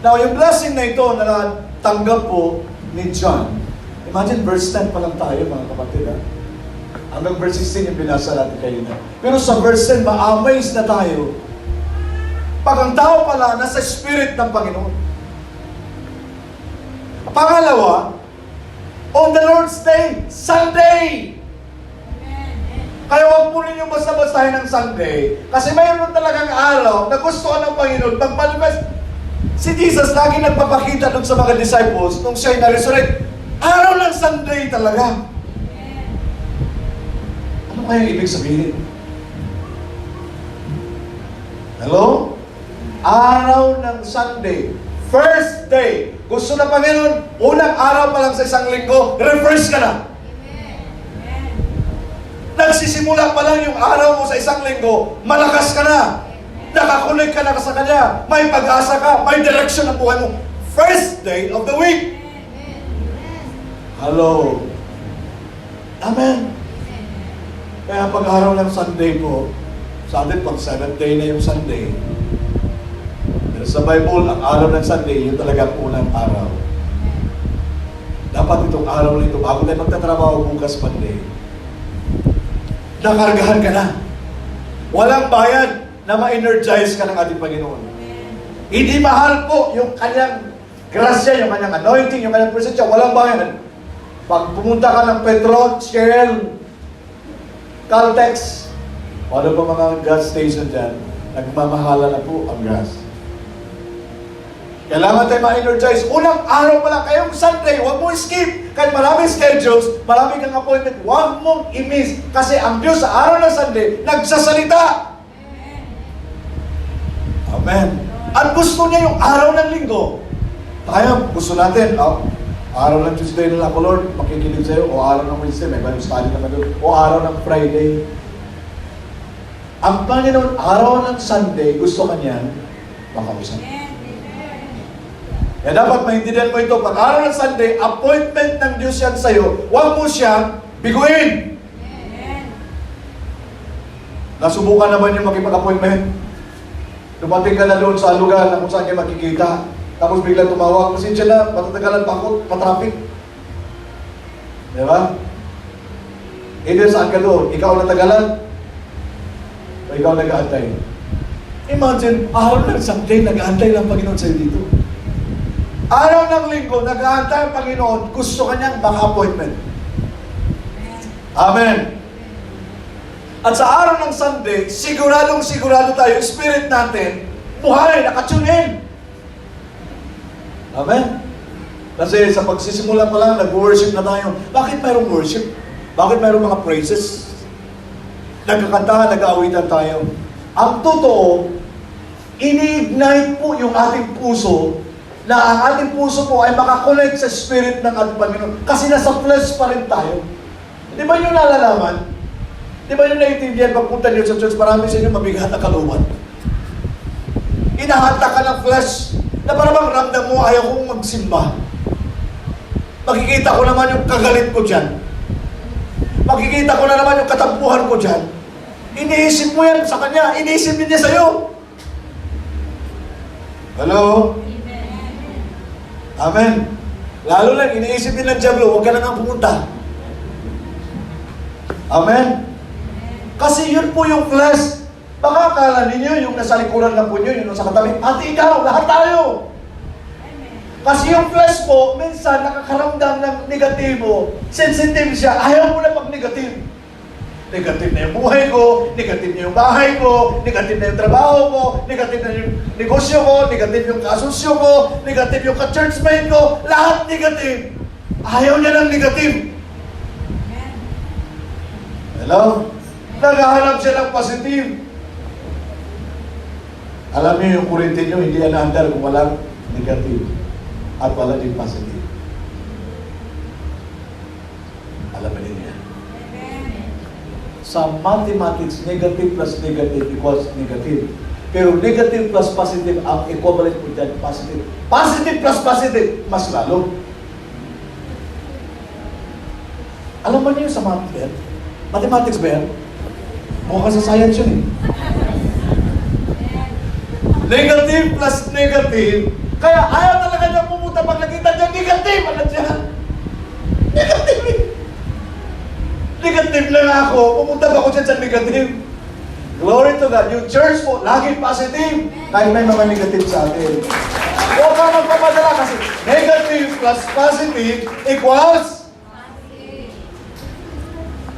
Now, yung blessing na ito na tanggap po ni John, imagine verse 10 pa lang tayo mga kapatid. Ha? Hanggang verse 16 yung binasa natin kayo na. Pero sa verse 10, ma-amaze na tayo. Pag ang tao pala nasa spirit ng Panginoon. Pangalawa, on the Lord's Day, Sunday. Kaya huwag po ninyo basta-bastahin ng Sunday. Kasi mayroon talagang araw na gusto ng Panginoon magmanifest. Si Jesus lagi nagpapakita doon sa mga disciples nung siya'y na-resurrect. Araw ng Sunday talaga. Ano kaya ibig sabihin? Hello? Araw ng Sunday. First day. Gusto na Panginoon, unang araw pa lang sa isang linggo, refresh ka na. Nagsisimula pa lang yung araw mo sa isang linggo, malakas ka na. Nakakunig ka na sa Kanya. May pag-asa ka. May direction ang buhay mo. First day of the week. Hello. Amen. Kaya pag araw ng Sunday po, sa atin pag 7th day na yung Sunday, pero sa Bible, ang araw ng Sunday, yun talaga ang unang araw. Dapat itong araw na ito, bago tayo magtatrabaho bukas Monday, nakargahan ka na. Walang bayad na ma-energize ka ng ating Panginoon. Hindi mahal po yung kanyang grasya, yung kanyang anointing, yung kanyang presensya. Walang bayad. Pag pumunta ka ng Petro, Shell, Caltex, ano pa mga gas station dyan, nagmamahala na po ang gas. Kailangan tayo ma-energize. Unang araw pa lang, kayong Sunday, huwag mo skip. Kahit maraming schedules, maraming kang appointment, huwag mong i-miss. Kasi ang Diyos sa araw ng Sunday, nagsasalita. Amen. At gusto niya yung araw ng linggo. Tayo, gusto natin, araw ng Tuesday na lang, Lord, makikinig sa'yo, o araw ng Wednesday, may Bible study naman doon, o araw ng Friday. Ang Panginoon, araw ng Sunday, gusto kanyang makausap. Kaya dapat maintindihan mo ito, pag araw ng Sunday, appointment ng Diyos yan sa'yo, huwag mo siyang biguin. Nasubukan naman yung makipag-appointment. Dumating ka na doon sa lugar na kung saan kayo makikita. Tapos biglang tumawag, pasensya na, matatagalan pa ako, patraffic. Di ba? Either saan ka doon, ikaw natagalan, o ikaw nag-aantay. Imagine, araw ng Sunday, nag-aantay lang Panginoon sa'yo dito. Araw ng linggo, nag-aantay ang Panginoon, gusto kanyang maka-appointment. Amen. At sa araw ng Sunday, siguradong-sigurado tayo, spirit natin, buhay, nakatune in. Amen. Kasi sa pagsisimula pa lang, nag-worship na tayo. Bakit mayroong worship? Bakit mayroong mga praises? Nagkakantahan, nag-aawitan tayo. Ang totoo, ini-ignite po yung ating puso na ang ating puso po ay makakonect sa spirit ng ating Panginoon. Kasi nasa flesh pa rin tayo. Di ba yung nalalaman? Di ba yung naiintindihan pagpunta niyo sa church, marami sa inyo mabigat na kalooban. Inahata ka ng flesh na parang ramdam mo, ayaw kong magsimba. Makikita ko naman yung kagalit ko dyan. Makikita ko na naman yung katampuhan ko dyan. Iniisip mo yan sa Kanya, iniisip niya sa'yo. Hello? Amen. Lalo lang, iniisip din ng Diablo, huwag ka na nga pumunta. Amen. Kasi yun po yung flesh. Baka akala ninyo, yung nasa likuran lang po nyo, yung nasa katabi, at ikaw, lahat tayo. Kasi yung flesh po, minsan nakakaramdam ng negatibo. Sensitive siya, ayaw mo na pag-negative. Negative na yung buhay ko, negative na yung bahay ko, negative na yung trabaho ko, negative na yung negosyo ko, negative yung kasosyo ko, negative yung ka-churchmate ko, lahat negative. Ayaw niya ng negative. Hello? Naghahanap siya ng positive. Alam niyo yung kurintin niyo, hindi yan naandar kung walang negative at wala din positive. Alam niyo yan. Sa mathematics, negative plus negative equals negative. Pero negative plus positive, ang equivalent po dyan, positive. Positive plus positive, mas lalo. Alam ba niyo sa math yan? Mathematics ba yan? Mukha sa science yun eh. Negative plus negative, kaya ayaw talaga niya pumunta pag nakita niya negative. Ano dyan? Negative eh. Negative lang ako. Pumunta ba ako dyan sa negative? Glory to God. Yung church po, lagi positive. Kahit may mga negative sa atin. Huwag ka magpapadala kasi negative plus positive equals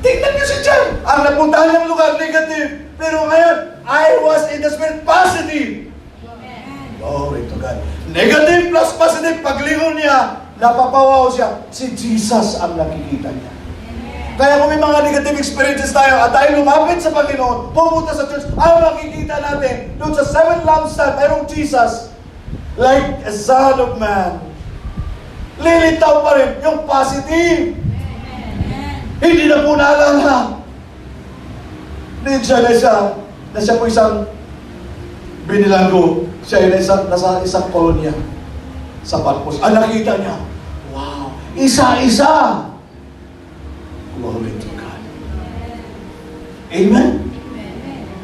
tingnan niyo si John. Ang napuntahan niyang lugar, negative. Pero ngayon, I was in the spirit positive. Glory to God. Negative plus positive, paglingon niya, napapawaw siya. Si Jesus ang nakikita niya. Kaya kung may mga negative experiences tayo at tayo lumapit sa Panginoon, pumunta sa church, ang makikita natin, doon sa 7 lampstand, mayroong Jesus, like a son of man. Lilitaw pa rin yung positive. Hindi na po naalala. Siya na siya po isang binilago. Siya ay nasa isang kolonya sa Patmos. Ang nakita niya, wow, isa-isa. Glory to God. Amen?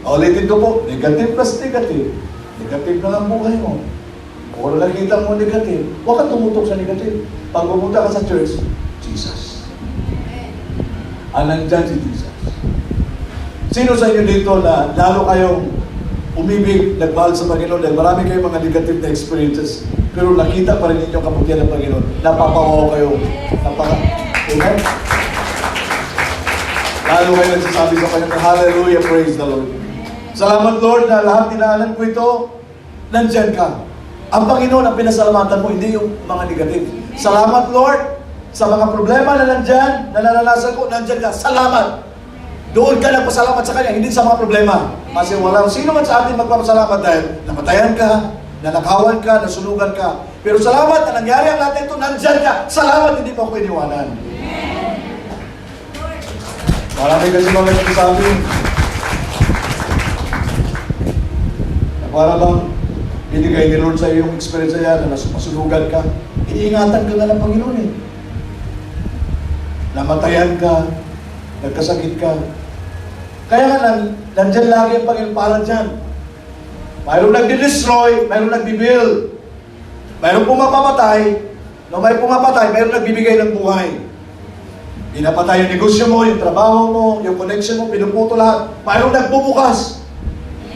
Ulitin ko po, negative plus negative. Negative na ang buhay mo. Kung nakita mo negative, huwag kang tumutok sa negative. Pag pumunta ka sa church, Jesus. Nandyan si Jesus. Sino sa inyo dito na lalo kayong umibig, nagmahal sa Panginoon dahil marami kayong mga negative na experiences. Pero nakita pa rin ninyo ang kabutihan ng Panginoon. Napapawaw kayo. Amen? Lalo kayo nagsasabi sa Panginoon, hallelujah, praise the Lord. Salamat Lord na lahat dinaanan ko ito, nandyan ka. Ang Panginoon ang pinasalamatan mo, hindi yung mga negative. Salamat Lord sa mga problema na nandyan, na naranasan ko, nandyan ka. Salamat. Doon ka nagpasalamat sa Kanya, hindi sa mga problema. Kasi walang sino man sa atin magpapasalamat dahil namatayan ka, nanakawan ka, nasunugan ka. Pero salamat na nangyari ang natin ito, nandyan ka. Salamat, hindi mo ako iniwanan. Marami kasi mga nagsasabi na para bang binigay ni Lord sa iyong experience yan na masunugan ka. Iniingatan ka na ng Panginoon eh. Namatayan ka, nagkasakit ka. Kaya nga, nandyan lagi ang Panginoon para dyan. Mayroong nagdi-destroy, mayroong nagbi-build. Mayroong pumapatay, no may pumapatay, mayroong nagbibigay ng buhay. Pinapatay yung negosyo mo, yung trabaho mo, yung connection mo, pinuputo lahat. Mayroong nagbubukas.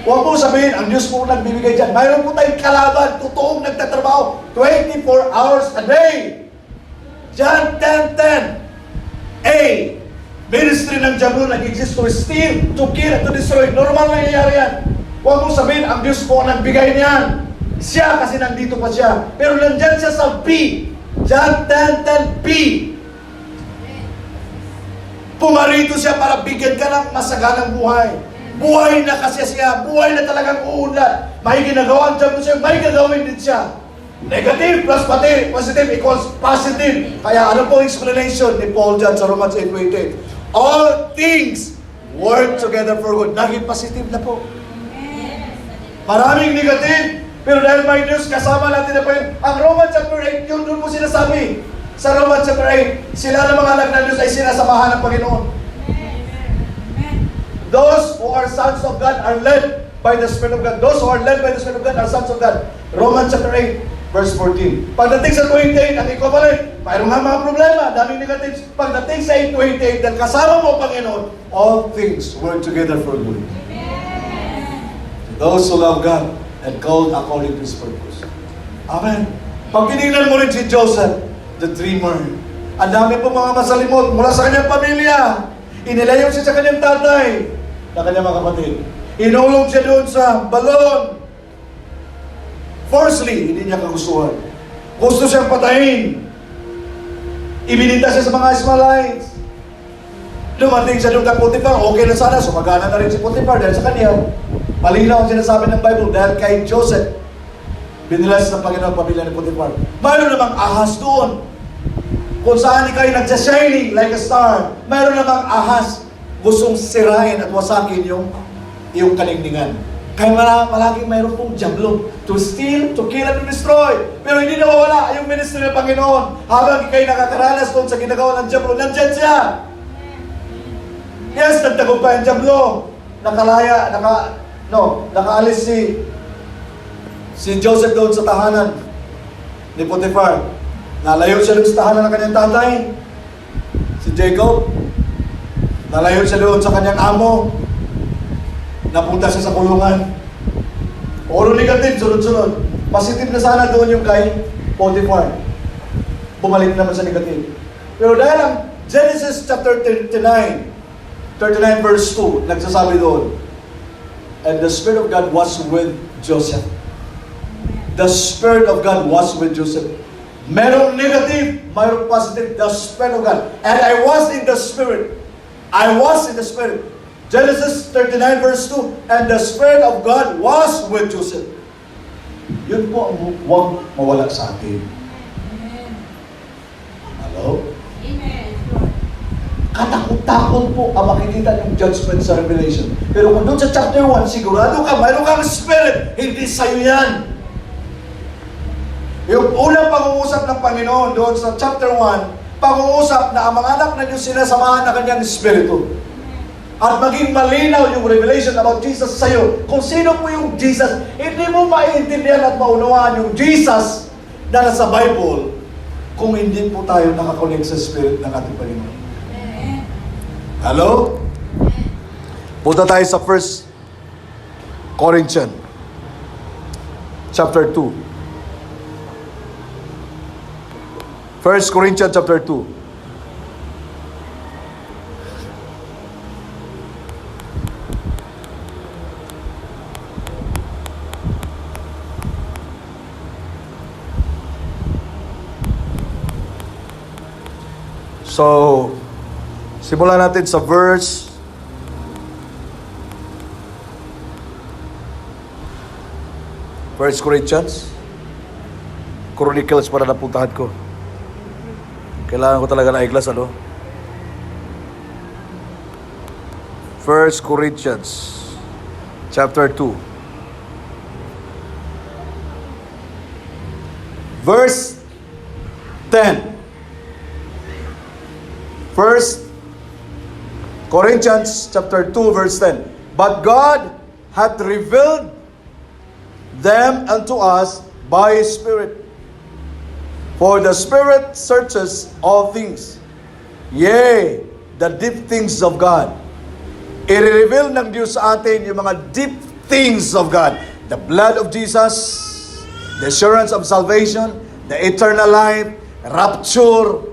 Huwag mo sabihin, ang Diyos mo nagbibigay dyan. Mayroon po tayong kalaban, totoong nagtatrabaho, 24 hours a day. John 10:10. A. Ministry ng Diablo nag-exist to steal, to kill, to destroy. Normal na nangyayari yan. Huwag mo sabihin, ang Diyos po ang nagbigay niyan. Siya kasi nandito pa siya. Pero nandyan siya sa P. John 10:10 P. Pumarito siya para bigyan ka ng masaganang buhay. Buhay na kasi siya. Buhay na talagang uunlad. May ginagawa ang Diablo siya, may gagawin din siya. Negative plus positive equals positive. Kaya ano po explanation ni Paul dyan sa Romans 8:28? All things work together for good. Naging positive na po. Maraming negative, pero dahil may Diyos, kasama natin na po yun. Ang Romans chapter 8, yun doon po sinasabi. Sa Romans chapter 8, sila na mga anak ng Diyos ay sinasamahan ng Panginoon. Those who are sons of God are led by the Spirit of God. Those who are led by the Spirit of God are sons of God. Romans chapter 8, verse 14. Pagdating sa 28, ang equivalent, mayroong nga mga problema, daming negatives. Pagdating sa 8:28, dahil kasama mo, Panginoon, all things work together for good. Those who love God and called according to His purpose. Amen. Pag tinignan mo rin si Joseph, the dreamer, ang dami po mga masalimot mula sa kanyang pamilya. Inilayo siya sa kanyang tatay, na kanyang mga kapatid. Inulog siya doon sa balon. Firstly, hindi niya kagustuhan. Gusto siyang patayin. Ibininta siya sa mga Ismailites. Dumating siya doon kay Potiphar, okay na sana, sumagana na rin si Potiphar dahil sa kanya. Malinaw ang sinasabi ng Bible dahil kay Joseph, binilas ng Panginoon ang pamilya ni Potiphar. Mayroon namang ahas doon. Kung saan ikay nagsa-shining like a star, mayroon namang ahas gustong sirain at wasakin yung kaningningan. Kaya malaging mayroon pong diablo to steal, to kill, and to destroy. Pero hindi nawawala yung ministry ng Panginoon. Habang ikay nakakaranas doon sa ginagawa ng diablo, nandyan siya. Yes, nagtagumpay ang diablo. Nakaalis si Joseph doon sa tahanan ni Potiphar. Nalayo siya doon sa tahanan ng kanyang tatay, si Jacob. Nalayo siya doon sa kanyang amo. Napunta siya sa kulungan. Puro negative, sunod-sunod. Positive na sana doon yung kay Potiphar. Bumalik naman sa negative. Pero dahil ang Genesis chapter 39 verse 2, nagsasabi doon, and the Spirit of God was with Joseph. The Spirit of God was with Joseph. Merong negative, merong positive, the Spirit of God. And I was in the Spirit. I was in the Spirit. Genesis 39 verse 2, and the Spirit of God was with Joseph. Yun po ang huwag mawala sa atin. Hello? Amen. Katakot-takot po ang makikita ng judgment sa Revelation. Pero kung doon sa chapter 1, sigurado ka, mayroon kang Spirit, hindi sa'yo yan. Yung unang pag-uusap ng Panginoon doon sa chapter 1, pag-uusap na ang mga anak na Diyos sinasamahan na kanyang Espiritu. At maging malinaw yung revelation about Jesus sa'yo. Kung sino po yung Jesus, hindi mo maiintindihan at maunawaan yung Jesus na nasa Bible kung hindi po tayo nakakonect sa Spirit ng ating Panginoon. Hello? Punta tayo sa 1 Corinthians chapter 2. 1 Corinthians chapter 2. So, simulan natin sa verse 1 Corinthians Chronicles para napuntahan ko. Kailangan ko talaga na i-glass, ano? 1 Corinthians chapter 2 verse 10. 1 Corinthians chapter 2 verse 10. But God hath revealed them unto us by His Spirit. For the Spirit searches all things, yea, the deep things of God. I-reveal ng Diyos sa atin yung mga deep things of God. The blood of Jesus, the assurance of salvation, the eternal life, rapture,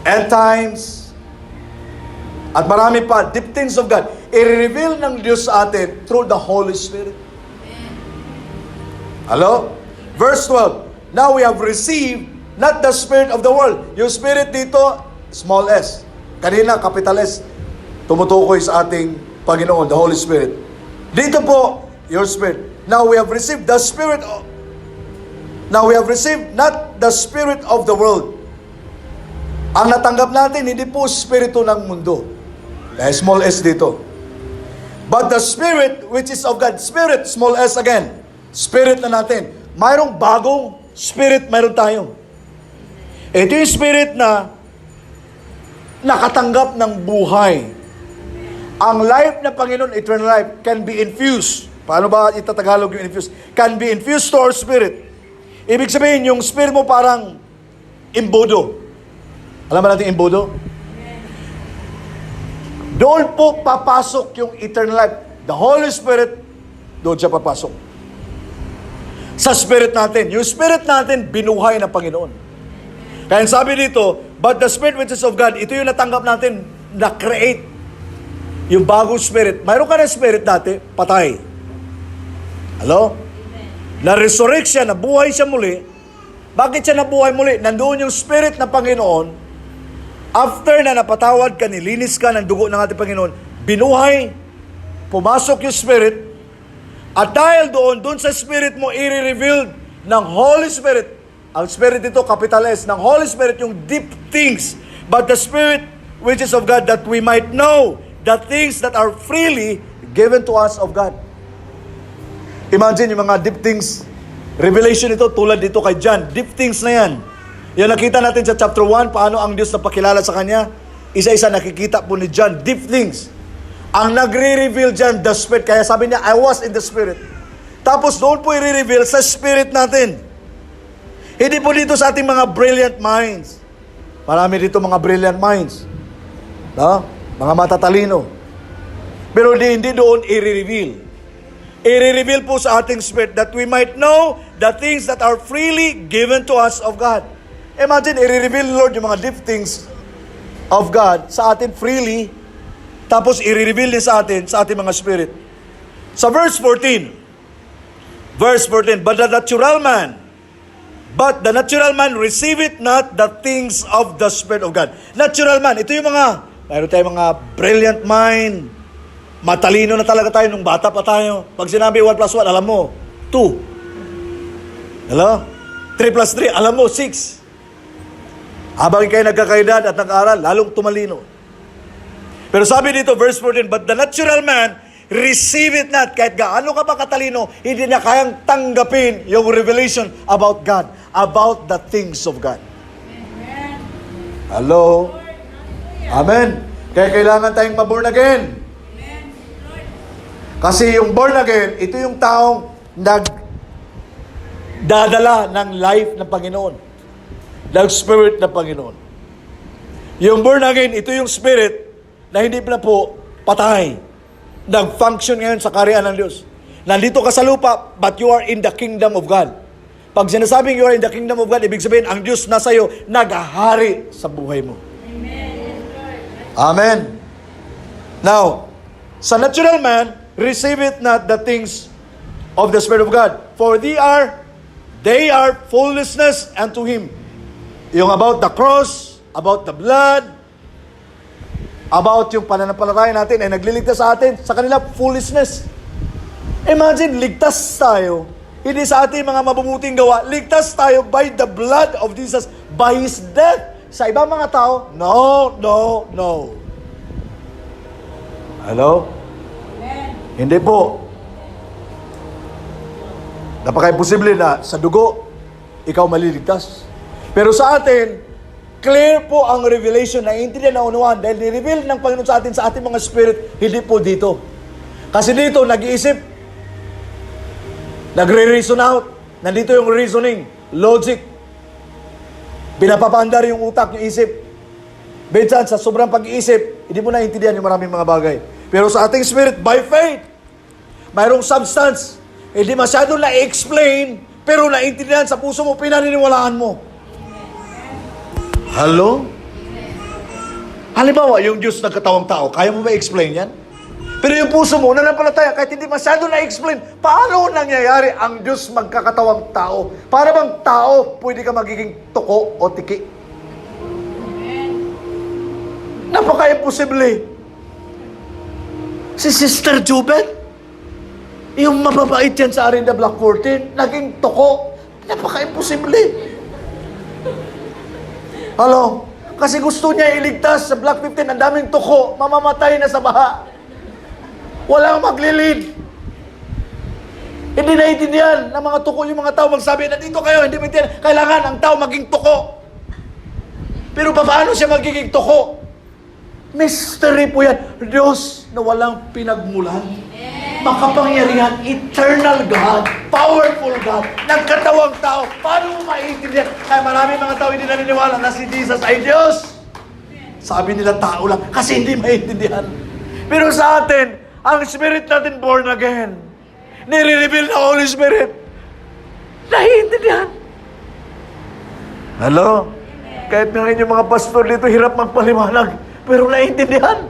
end times, at marami pa, deep things of God. I-reveal ng Diyos sa atin through the Holy Spirit. Hello? Verse 12. Now we have received not the spirit of the world. Yung spirit dito, small s. Kanina, capital S. Tumutukoy sa ating Panginoon, the Holy Spirit. Dito po, your spirit. Now we have received the spirit of... Now we have received not the spirit of the world. Ang natanggap natin, hindi po spirito ng mundo. Dahil small s dito. But the Spirit which is of God. Spirit, small s again. Spirit na natin. Mayroong bagong spirit, mayroon tayo. Ito yung spirit na nakatanggap ng buhay. Ang life na Panginoon, eternal life, can be infused. Paano ba itatagalog yung infused? Can be infused to our spirit. Ibig sabihin, yung spirit mo parang imbudo. Alam ba natin imbudo? Doon po papasok yung eternal life. The Holy Spirit, doon siya papasok. Sa spirit natin. Yung spirit natin, binuhay ng Panginoon. Kaya sabi dito, but the Spirit which is of God, ito yung natanggap natin, na-create. Yung bagong spirit. Mayroon ka na spirit dati, patay. Hello? Na-resurrect siya, nabuhay siya muli. Bakit siya nabuhay muli? Nandoon yung spirit ng Panginoon. After na napatawad ka, nilinis ka ng dugo ng ating Panginoon, binuhay, pumasok yung Spirit, at dahil doon sa Spirit mo, i-reveal ng Holy Spirit. Ang Spirit ito, capital S, ng Holy Spirit, yung deep things. But the Spirit which is of God, that we might know the things that are freely given to us of God. Imagine yung mga deep things. Revelation ito, tulad dito kay John. Deep things na yan. Yan nakita natin sa chapter 1, paano ang Diyos napakilala sa Kanya. Isa-isa nakikita po ni John, deep things. Ang nagre-reveal dyan, the Spirit. Kaya sabi niya, I was in the Spirit. Tapos doon po i-reveal sa Spirit natin. Hindi po dito sa ating mga brilliant minds. Marami dito mga brilliant minds. No? Mga matatalino. Pero hindi doon i-reveal. I-reveal po sa ating Spirit that we might know the things that are freely given to us of God. Imagine, i-reveal, Lord, yung mga deep things of God sa atin freely, tapos i-reveal niya sa ating mga spirit. Sa verse 14, but the natural man receiveth not the things of the Spirit of God. Natural man, ito yung mayroon tayong mga brilliant mind, matalino na talaga tayo nung bata pa tayo. Pag sinabi 1 plus 1, alam mo, 2. Hello? 3 plus 3, alam mo, 6. Habang kayo nagkakaedad at nag-aaral, lalong tumalino. Pero sabi dito, verse 14, but the natural man receive it not. Kahit gaano ka pa katalino, hindi niya kayang tanggapin yung revelation about God, about the things of God. Amen. Hello? Amen. Kaya kailangan tayong ma-born again. Amen. Kasi yung born again, ito yung taong nagdadala ng life ng Panginoon. Ng Spirit ng Panginoon. Yung born again, ito yung Spirit na hindi na po patay. nag-function ngayon sa kaharian ng Diyos. Nandito ka sa lupa, but you are in the kingdom of God. Pag sinasabing you are in the kingdom of God, ibig sabihin, ang Diyos nasa iyo, naghahari sa buhay mo. Amen. Now, sa natural man, receive it not the things of the Spirit of God. For they are foolishness unto Him. Yung about the cross, about the blood, about yung pananampalataya natin ay nagliligtas sa atin, sa kanila, foolishness. Imagine, ligtas tayo. Hindi sa ating mga mabubuting gawa. Ligtas tayo by the blood of Jesus, by His death. Sa ibang mga tao, no. Hello? Hindi po. Napaka-imposible na sa dugo, ikaw maliligtas. Pero sa atin, clear po ang revelation na intindihan na unuan dahil ni-reveal ng Panginoon sa atin sa ating mga spirit, hindi po dito. Kasi dito, nag-iisip, nagre-reason out, nandito yung reasoning, logic, pinapapandar yung utak, yung isip. Minsan, sa sobrang pag-iisip, hindi mo naintindihan yung maraming mga bagay. Pero sa ating spirit, by faith, mayroong substance, hindi masyado na-explain, pero naintindihan sa puso mo, pinaniniwalaan mo. Hello? Halimbawa, yung Diyos nagkatawang tao, kaya mo ba explain yan? Pero yung puso mo, nanampalataya, kahit hindi masyado na-explain, paano nangyayari ang Diyos magkakatawang tao? Para bang tao, pwede ka magiging tuko o tiki? Napaka-imposible. Si Sister Jubel, yung mababait yan sa Arinda Black 14, naging tuko. Napaka-imposible. Hello? Kasi gusto niya iligtas sa Black 15, ang daming tuko, mamamatay na sa baha. Walang maglilid. Hindi naiintindihan ng mga tuko yung mga tao magsabi, nandito kayo, hindi maintindihan. Kailangan ang tao maging tuko. Pero paano siya magiging tuko? Mystery po yan. Diyos na walang pinagmulan. Makapangyarihan, eternal God, powerful God, nagkatawang tao. Paano mo maiintindihan? Kaya maraming mga tao hindi naniniwala na si Jesus ay Diyos. Sabi nila tao lang kasi hindi maiintindihan. Pero sa atin, ang Spirit natin born again, nire-reveal na Holy Spirit, naiintindihan. Hello? Kahit nga yung mga pastor dito hirap magpaliwanag, pero naiintindihan.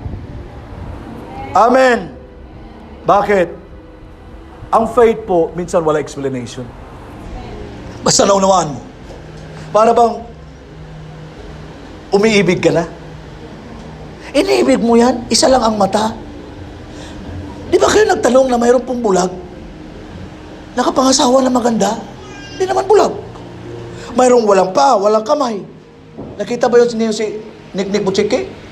Amen. Bakit? Ang faith po, minsan wala explanation. Basta naunawaan mo. Para bang umiibig ka na? Iniibig mo yan, isa lang ang mata. Di ba kayo nagtanong na mayroon pong bulag? Nakapangasawa na maganda? Di naman bulag. Mayroong walang paa, walang kamay. Nakita ba yun si Nick Butchiki?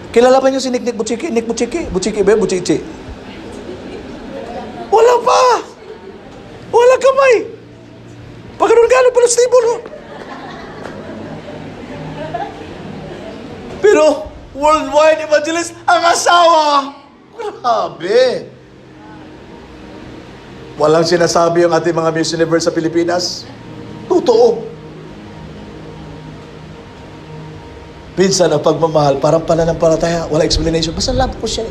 Kilala ba niyo si Nick Butchiki? Nick Butchiki? Butchiki ba? Butchiki? Wala pa! Wala kamay! Pagkaroon gano'n pala stable, no? Pero, worldwide evangelist, ang asawa! Grabe! Walang sinasabi yung ating mga Miss Universe sa Pilipinas. Totoo. Minsan, ang pagmamahal, parang pananampalataya, wala explanation. Basta love ko siya.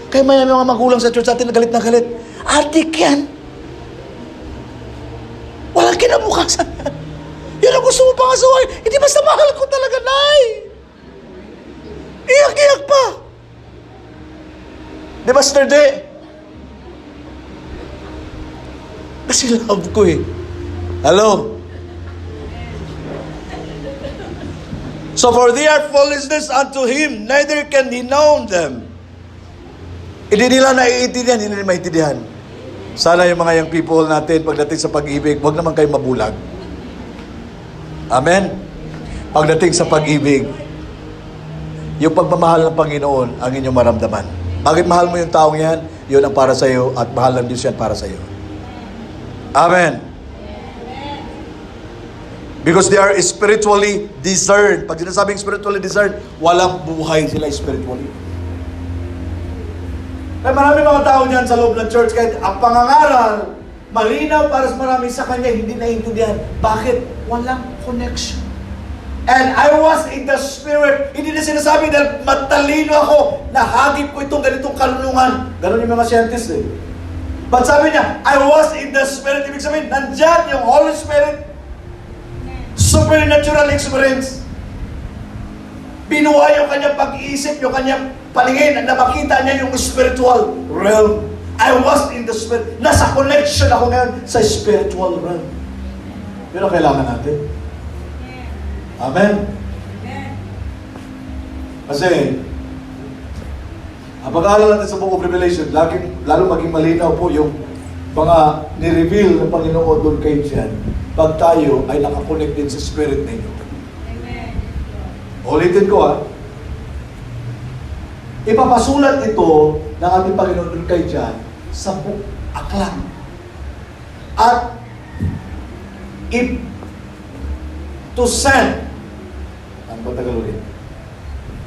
Kaya may mga magulang sa church natin na galit. Adik yan. Walang kinabukasan yan. Yun ang gusto mo pang asawain. Hindi basta mahal ko talaga, Nay. Iyak-iyak pa. Di ba, Sister De? Kasi love ko eh. Hello? So for they are foolishness unto Him, neither can He know them. Hindi nila naiintindihan, hindi nila maintindihan. Sana yung mga young people natin, pagdating sa pag-ibig, huwag naman kayo mabulag. Amen? Pagdating sa pag-ibig, yung pagmamahal ng Panginoon ang inyong maramdaman. Bakit mahal mo yung taong yan? Yun ang para sa iyo at mahal ng Diyos yan para sa iyo. Amen? Because they are spiritually discerned. Pag sinasabing spiritually discerned, walang buhay sila spiritually. Kaya marami mga tao dyan sa loob ng church, kahit ang pangangaral, malinaw para sa marami sa kanya, hindi naiintindihan. Bakit? Walang connection. And I was in the Spirit. Hindi na sinasabi dahil matalino ako, nahagip ko itong ganitong karunungan. Ganon yung mga scientists eh. But sabi niya, I was in the Spirit. Ibig sabihin, nandyan yung Holy Spirit. Supernatural experience. Binuhay yung kanyang pag-iisip, yung kanyang palingin, na makita niya yung spiritual realm. I was in the Spirit. Nasa connection ako ngayon sa spiritual realm. Yun ang kailangan natin. Amen? Kasi, ang pag-aaral natin sa Book of Revelation, lalo maging malinaw po yung mga ni-reveal ng Panginoon doon kay John pag tayo ay nakakonect din sa Spirit ninyo. Ulitin ko ipapasulat ito ng ating Panginoon doon kay John sa aklang. At to send, ano ba Tagalogin?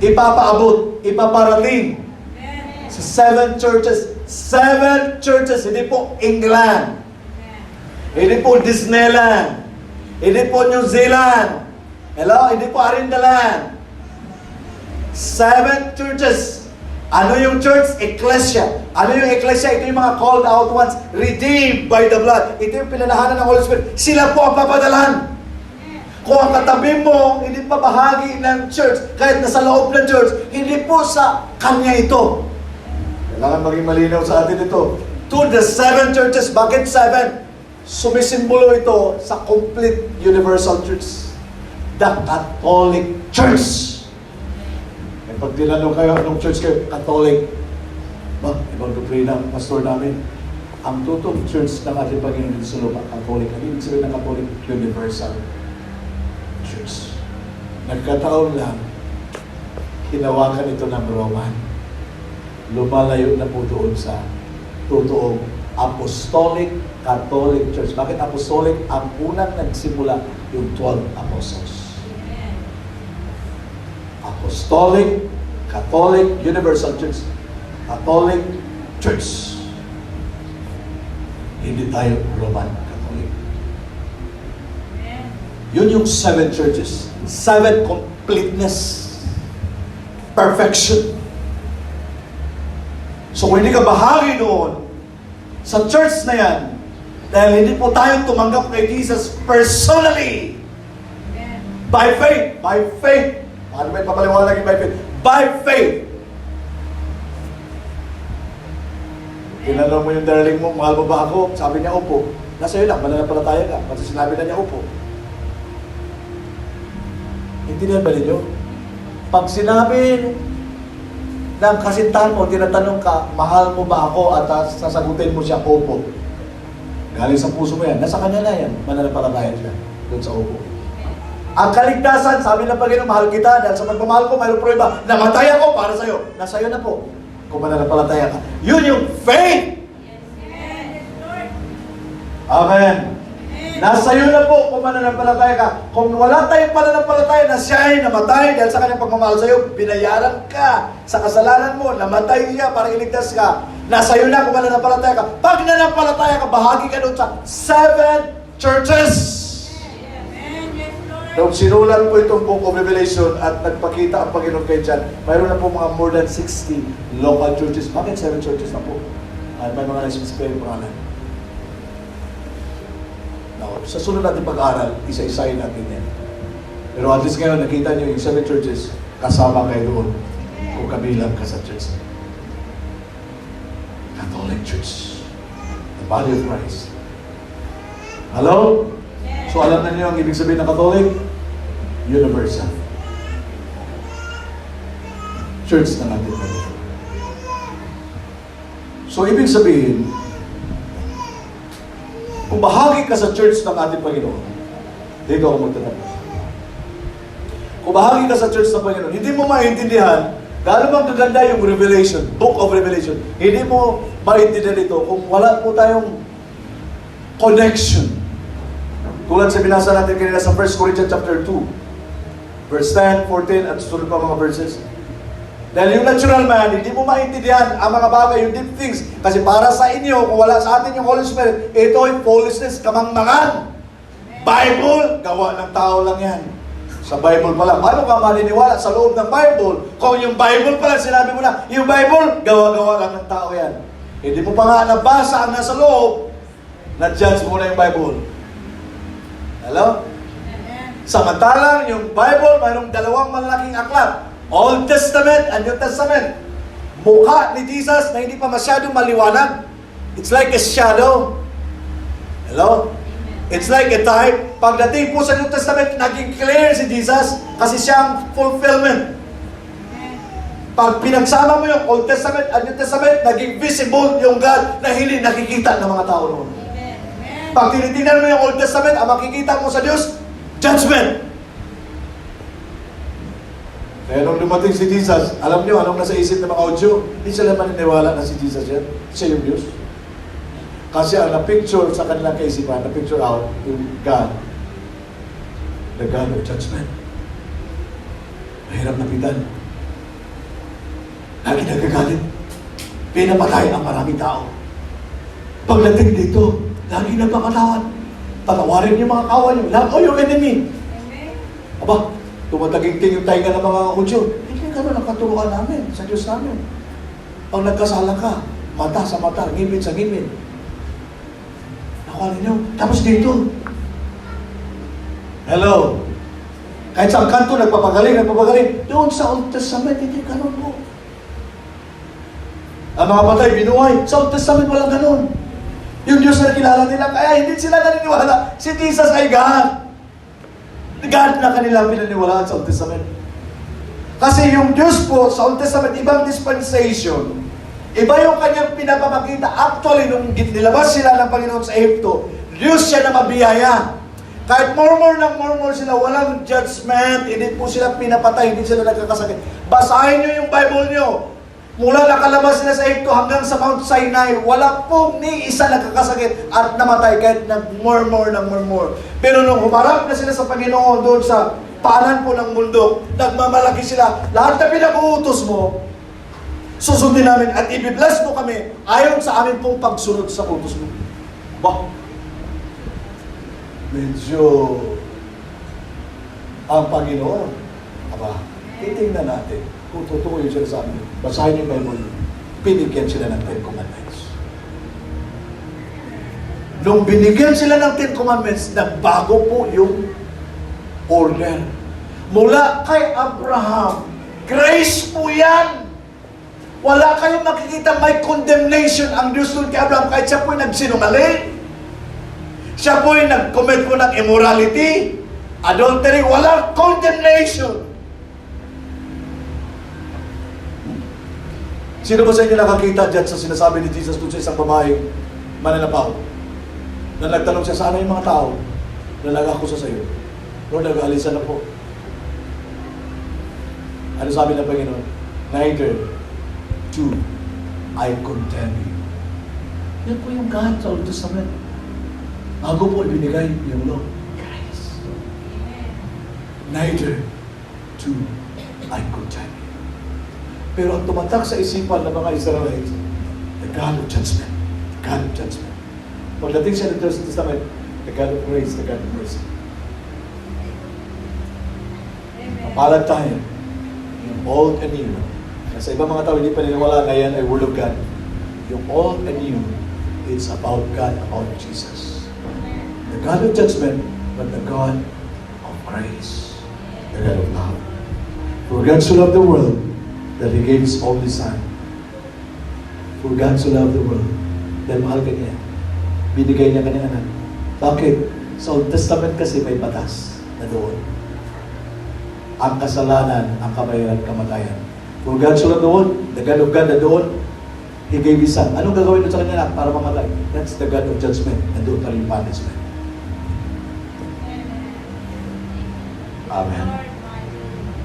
Ipapaabot, ipaparating sa 7 churches. 7 churches, hindi po England. Hindi po Disneyland. Hindi po New Zealand. Hello? Hindi po Arindaland. 7 churches. Ano yung church? Ecclesia. Ano yung ecclesia? Ito yung mga called out ones, redeemed by the blood. Ito yung pinalahanan ng Holy Spirit. Sila po ang papadalahan. Kung ang katabi mo, hindi pa bahagi ng church, kahit nasa loob ng church, hindi po sa kanya ito. Kailangan maging malinaw sa atin ito. To the 7 churches, bakit 7? Sumisimbolo ito sa complete universal church. The Catholic Church. Eh, pag tinanong kayo, anong church kayo? Catholic. Ba, ibang doktrina, pastor namin. Ang totoong church ng ating Panginoon sa lupa, Catholic. Ano yung sabihin ng Catholic? Universal Church. Nagkataon lang, hinawakan ito ng Roman. Lumalayo na po doon sa totoong Apostolic Catholic Church. Bakit Apostolic? Ang unang nagsimula yung 12 Apostles. Apostolic, Catholic, Universal Church. Catholic Church. Hindi tayo Roman Catholic. Yun yung 7 churches. 7 completeness. Perfection. So kung hindi ka bahagi doon, sa church na yan, dahil hindi po tayo tumanggap kay Jesus personally, by faith, ano ba yung papaliwanag by faith? By faith. Tinanong mo yung darling mo, mahal mo ba ako? Sabi niya, opo. Nasa iyo lang, mananampalataya ka. Kasi sinabi na niya, opo. Intindihan ba ninyo? Pag sinabi ng kasintahan mo, tinatanong ka, mahal mo ba ako? At sasagutin mo siya, opo. Galing sa puso mo yan. Nasa kanya na yan. Mananampalataya siya. Doon sa opo. Ang kaligtasan, sabi ng Panginoon, mahal kita. Dahil sa pagmamahal ko, mayroong prueba. Namatay ako para sa'yo. Nasa iyo na po. Kung mananampalataya ka. Yun yung faith! Amen. Nasa iyo na po kung mananampalataya ka. Kung wala tayong pananampalataya na siya ay namatay dahil sa kanyang pagmamahal sa iyo, binayaran ka sa kasalanan mo, namatay siya para iligtas ka. Nasa iyo na kung mananampalataya ka. Pag nananampalataya ka, bahagi ka doon sa 7 churches. Nung sinulat po itong Book of Revelation at nagpakita ang Panginoon kay John, mayroon na po mga more than 60 local churches. Bakit 7 churches na po? At may mga naisipin pangalan. Now, sa sunod natin pag-aaral, isa-isayin natin yan. Pero at least ngayon, nakita niyo yung 7 churches, kasama kayo doon kung kabilang ka sa church. Catholic Church. The body of Christ. Hello? So alam na niyo ang ibig sabihin ng Catholic? Universal. Church na natin. So ibig sabihin, kung bahagi ka sa church ng ating Panginoon, dito ako magtatanong. Kung bahagi ka sa church ng Panginoon, hindi mo maintindihan, gano'n bang kaganda yung Revelation, Book of Revelation, hindi mo maintindihan ito kung wala po tayong connection. Tulad sa binasa natin kanina sa 1 Corinthians chapter 2, verse 10, 14, at susunod pa mga verses. Dahil yung natural man, hindi mo maintindihan ang mga bagay, yung deep things. Kasi para sa inyo, kung wala sa atin yung Holy Spirit, ito ay foolishness, kamangmangan. Bible, gawa ng tao lang yan. Sa Bible pa lang. Paano ka maniniwala sa loob ng Bible kung yung Bible pa lang sinabi mo na, yung Bible, gawa-gawa lang ng tao yan. Hindi mo pa nga nabasa ang nasa loob, na-judge mo na yung Bible. Hello? Samantalang yung Bible, mayroong dalawang malaking aklat. Old Testament and New Testament. Mukha ni Jesus na hindi pa masyadong maliwanag. It's like a shadow. Hello? It's like a type. Pagdating po sa New Testament, naging clear si Jesus kasi siya ang fulfillment. Pag pinagsama mo yung Old Testament at New Testament, naging visible yung God na hindi nakikita ng mga tao noon. Pag tinitingnan mo yung Old Testament, ang makikita mo sa Diyos, judgment. Kaya nung dumating si Jesus, alam niyo anong nasa isip ng mga Hudyo? Hindi sila maniniwala na si Jesus yan. Siya yung Diyos. Kasi ang na-picture sa kanilang kaisipan, na-picture out yung God, the God of judgment. Mahirap napitan. Lagi nagagalit. Pinapatay ang maraming tao. Pagdating dito, lagi nagpapatawad. Patawarin yung mga kawan nyo. Love all your enemy. Aba, tumataging-ting yung tainga ng mga Hudyo. Hindi ka na nakaturuan namin sa Diyos namin. Pag nagkasala ka, mata sa mata, ngipin sa ngipin. Nakuha ninyo. Tapos dito. Hello. Kahit sa kanto, nagpapagaling. Doon sa Old Testament, hindi ganun po. Ang mga patay, binuhay. Sa Old Testament, walang ganun. Yung Diyos na kilala nila, kaya hindi sila naniniwala. Si Jesus ay God. God na kanilang pinaniwalaan sa Old Testament. Kasi yung Diyos po sa Old Testament, ibang dispensation. Iba yung kanyang pinapapakita. Actually, nung nilabas sila ng Panginoon sa Egypto, Diyos siya na mabiyaya. Kahit murmur sila, walang judgment, hindi po sila pinapatay, hindi sila nagkakasakit. Basahin nyo yung Bible nyo. Mula nakalabas sila sa Egypto hanggang sa Mount Sinai, wala pong ni isa nagkakasakit at namatay kahit nag-murmur. Pero nung humarap na sila sa Panginoon doon sa paanan po ng mundo, nagmamalaki sila. Lahat na pinag-uutos mo, susundin namin at i-bless mo kami ayon sa amin pong pagsunod sa utos mo. Bah, medyo ang Panginoon, titingnan natin kung totoo yun sila sa amin. Basahin yung Bible, binigyan sila ng 10 Commandments. Nung binigyan sila ng 10 Commandments, nagbago po yung order. Mula kay Abraham, grace po yan. Wala kayong makikita may condemnation ang Diyos doon kay Abraham kahit siya po'y nagsinungaling. Siya po'y nag-commit po ng immorality, adultery, walang condemnation. Sino ba sa inyo nakakita dyan sa sinasabi ni Jesus doon sa isang babaeng mananapaw? Na nagtanong siya, sana yung mga tao? Nalaga ko sa sayo. Lord, nag-aalisan na po. Ano sabi ng Panginoon? Neither do I condemn you. Yan po yung God sa Old Testament. Bago po ibinigay yung law. Grace. Neither do I condemn you. Pero ang tumatak sa isipan ng mga Israelites, the God of judgment. The God of judgment. Pagdating siya ng Old Testament, the God of grace, the God of mercy. Mapalag tayo. Yung old and new. Sa ibang mga tao, hindi pa niniwala na yan ay Word of God. Yung old and new, it's about God, about Jesus. The God of judgment, but the God of grace. The God of love. For God so loved the world, that He gave His only Son. For God so loved the world, dahil mahal ka niya, binigay niya kanyang anak. Bakit? Sa Old Testament kasi may batas na doon. Ang kasalanan, ang kabayaran, kamatayan. For God so loved the world, the God of God na doon, He gave His Son. Anong gagawin doon sa kanya anak para mamatay? That's the God of judgment, na doon ka rin punishment. Amen.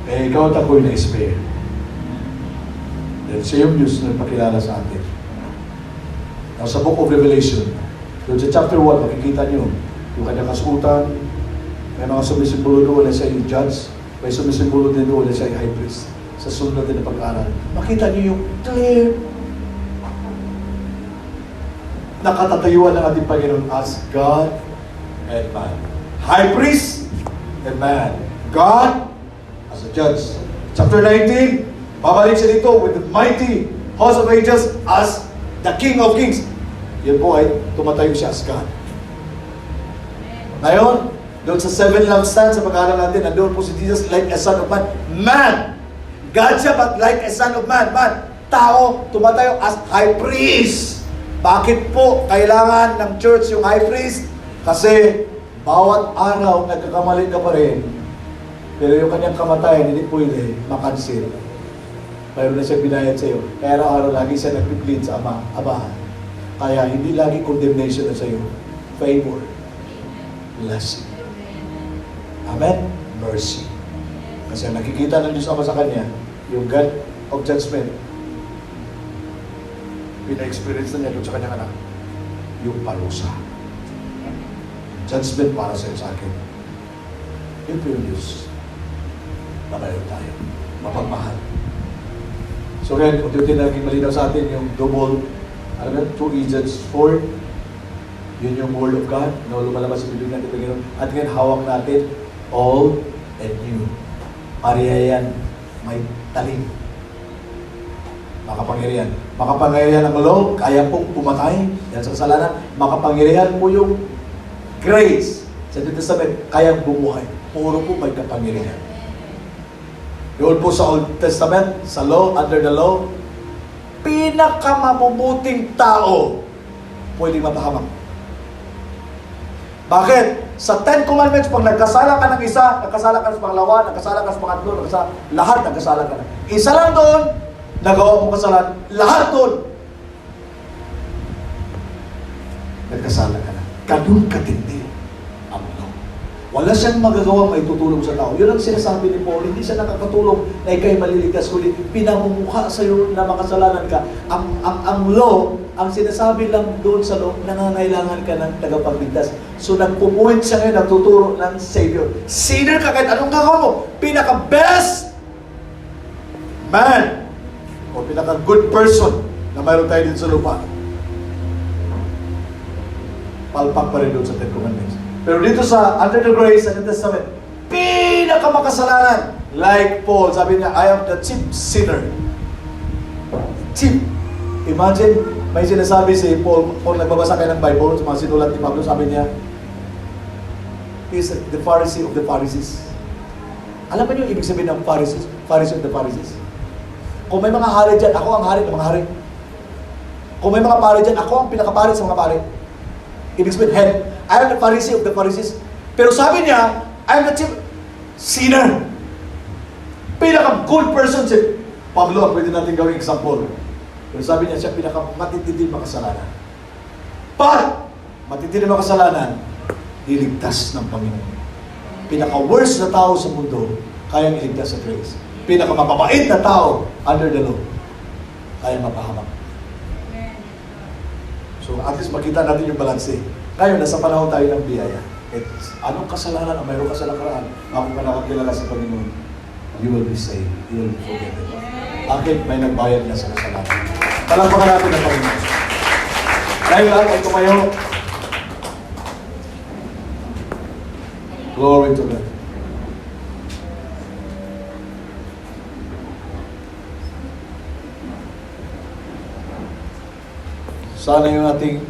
Eh, ikaw at ako'y na-spare. Dahil siya yung Diyos na nagpakilala sa atin. Now, sa Book of Revelation, doon sa chapter 1, makikita nyo yung kanyang kasukutan, may mga sumisimbolo doon na siya yung judge, may sumisimbolo din doon na siya yung high priest. Sa sunod din na pag-aaral. Makita nyo yung clear nakatatayuan ng ating Panginoon as God and man. High priest and man. God as a judge. Chapter 19, babalik siya dito with the mighty host of angels as the King of Kings. Yan po ay tumatayo siya as God. Ngayon, doon sa 7 lampstands sa pag-aaral natin, nandoon po si Jesus like a son of man. Man! God siya but like a son of man. Man! Tao, tumatayo as high priest. Bakit po kailangan ng church yung high priest? Kasi bawat araw nagkakamali ka pa rin. Pero yung kanyang kamatayan, hindi pwede makansil. Mayroon na siya binayad sa iyo. Kaya araw-araw lagi siya nagpiplead sa Amahan. Kaya hindi lagi condemnation na sa iyo. Favor. Blessing. Amen? Mercy. Kasi ang nakikita ng Diyos Ama sa kanya, yung God of judgment, pina-experience na niya doon sa kanyang anak, yung parusa. Judgment para sa iyo sa akin. Yun po yung Diyos. Mamayon tayo. Mapagmahal. So ngayon, unti-unti na naging malinaw sa atin yung double, 2 Egypts 4, yun yung Word of God, na lumalabas sa Biblia natin Panginoon. At ngayon, hawak natin, old and new. Pareha yan, may talim. Makapangyarihan. Makapangyarihan ang law, kaya pong pumatay, yan sa kasalanan. Makapangyarihan po yung grace. Sa New Testament, kayang bumuhay. Puro po may kapangyarihan. Doon po sa Old Testament, sa law, under the law, pinakamabubuting tao pwedeng mapahamak. Bakit? Sa 10 Commandments, pag nagkasala ka ng isa, nagkasala ka sa pangalawa, nagkasala ka sa pangatlo, lahat nagkasala ka na. Isa lang doon, nagawa mo kasalanan, lahat doon, nagkasala ka na. Ganun katindi ang law. Wala siyang magagawa may tutulong sa tao. Yun ang sinasabi ni Paul, hindi siya nakakatulong na ikaw'y maliligtas, kundi pinamumukha sa iyo na makasalanan ka. Ang law, ang sinasabi lang doon sa law, nangangailangan ka ng tagapagligtas. So nagpupuwit siya ngayon, nagtuturo ng Savior. Sinner ka kahit anong gagawa mo, pinaka-best man o pinaka-good person na mayroon tayo din sa lupa. Palpak pa rin doon sa 10 Commandments. Pero dito sa under the grace sa New Testament, pinakamakasalanan. Like Paul, sabi niya, I am the chief sinner. Chief. Imagine, may sinasabi si Paul, kung nagbabasa kayo ng Bible, sa mga sinulat ni Pablo, sabi niya, he is the Pharisee of the Pharisees. Alam mo niyo yung ibig sabihin ng Pharisees? Pharisee of the Pharisees. Kung may mga hari dyan, ako ang hari ng mga hari. Kung may mga pari dyan, ako ang pinakapari sa mga pari. Ibig sabihin, head. I am the Pharisee of the Pharisees. Pero sabi niya, I am the chief sinner. Pinaka-good person si Pablo, pwede natin gawing example. Pero sabi niya, siya pinaka-matitindi makasalanan. But, matitindi makasalanan, iligtas ng Panginoon. Pinaka-worst na tao sa mundo, kayang iligtas sa grace. Pinaka-mababait na tao, under the law, kayang mapahamak. So, at least makita natin yung balanse. Ngayon, nasa panahon tayo ng biyaya. Anong kasalanan ang mayroon ka sa nakaraan? Ako ka nakakilala sa Panginoon, you will be saved. You will be forgiven. Bakit? May nagbayad na sa kasalanan. Palakpakan natin ang Panginoon. Ngayon lahat ay tumayo. Glory to God. Sana yung ating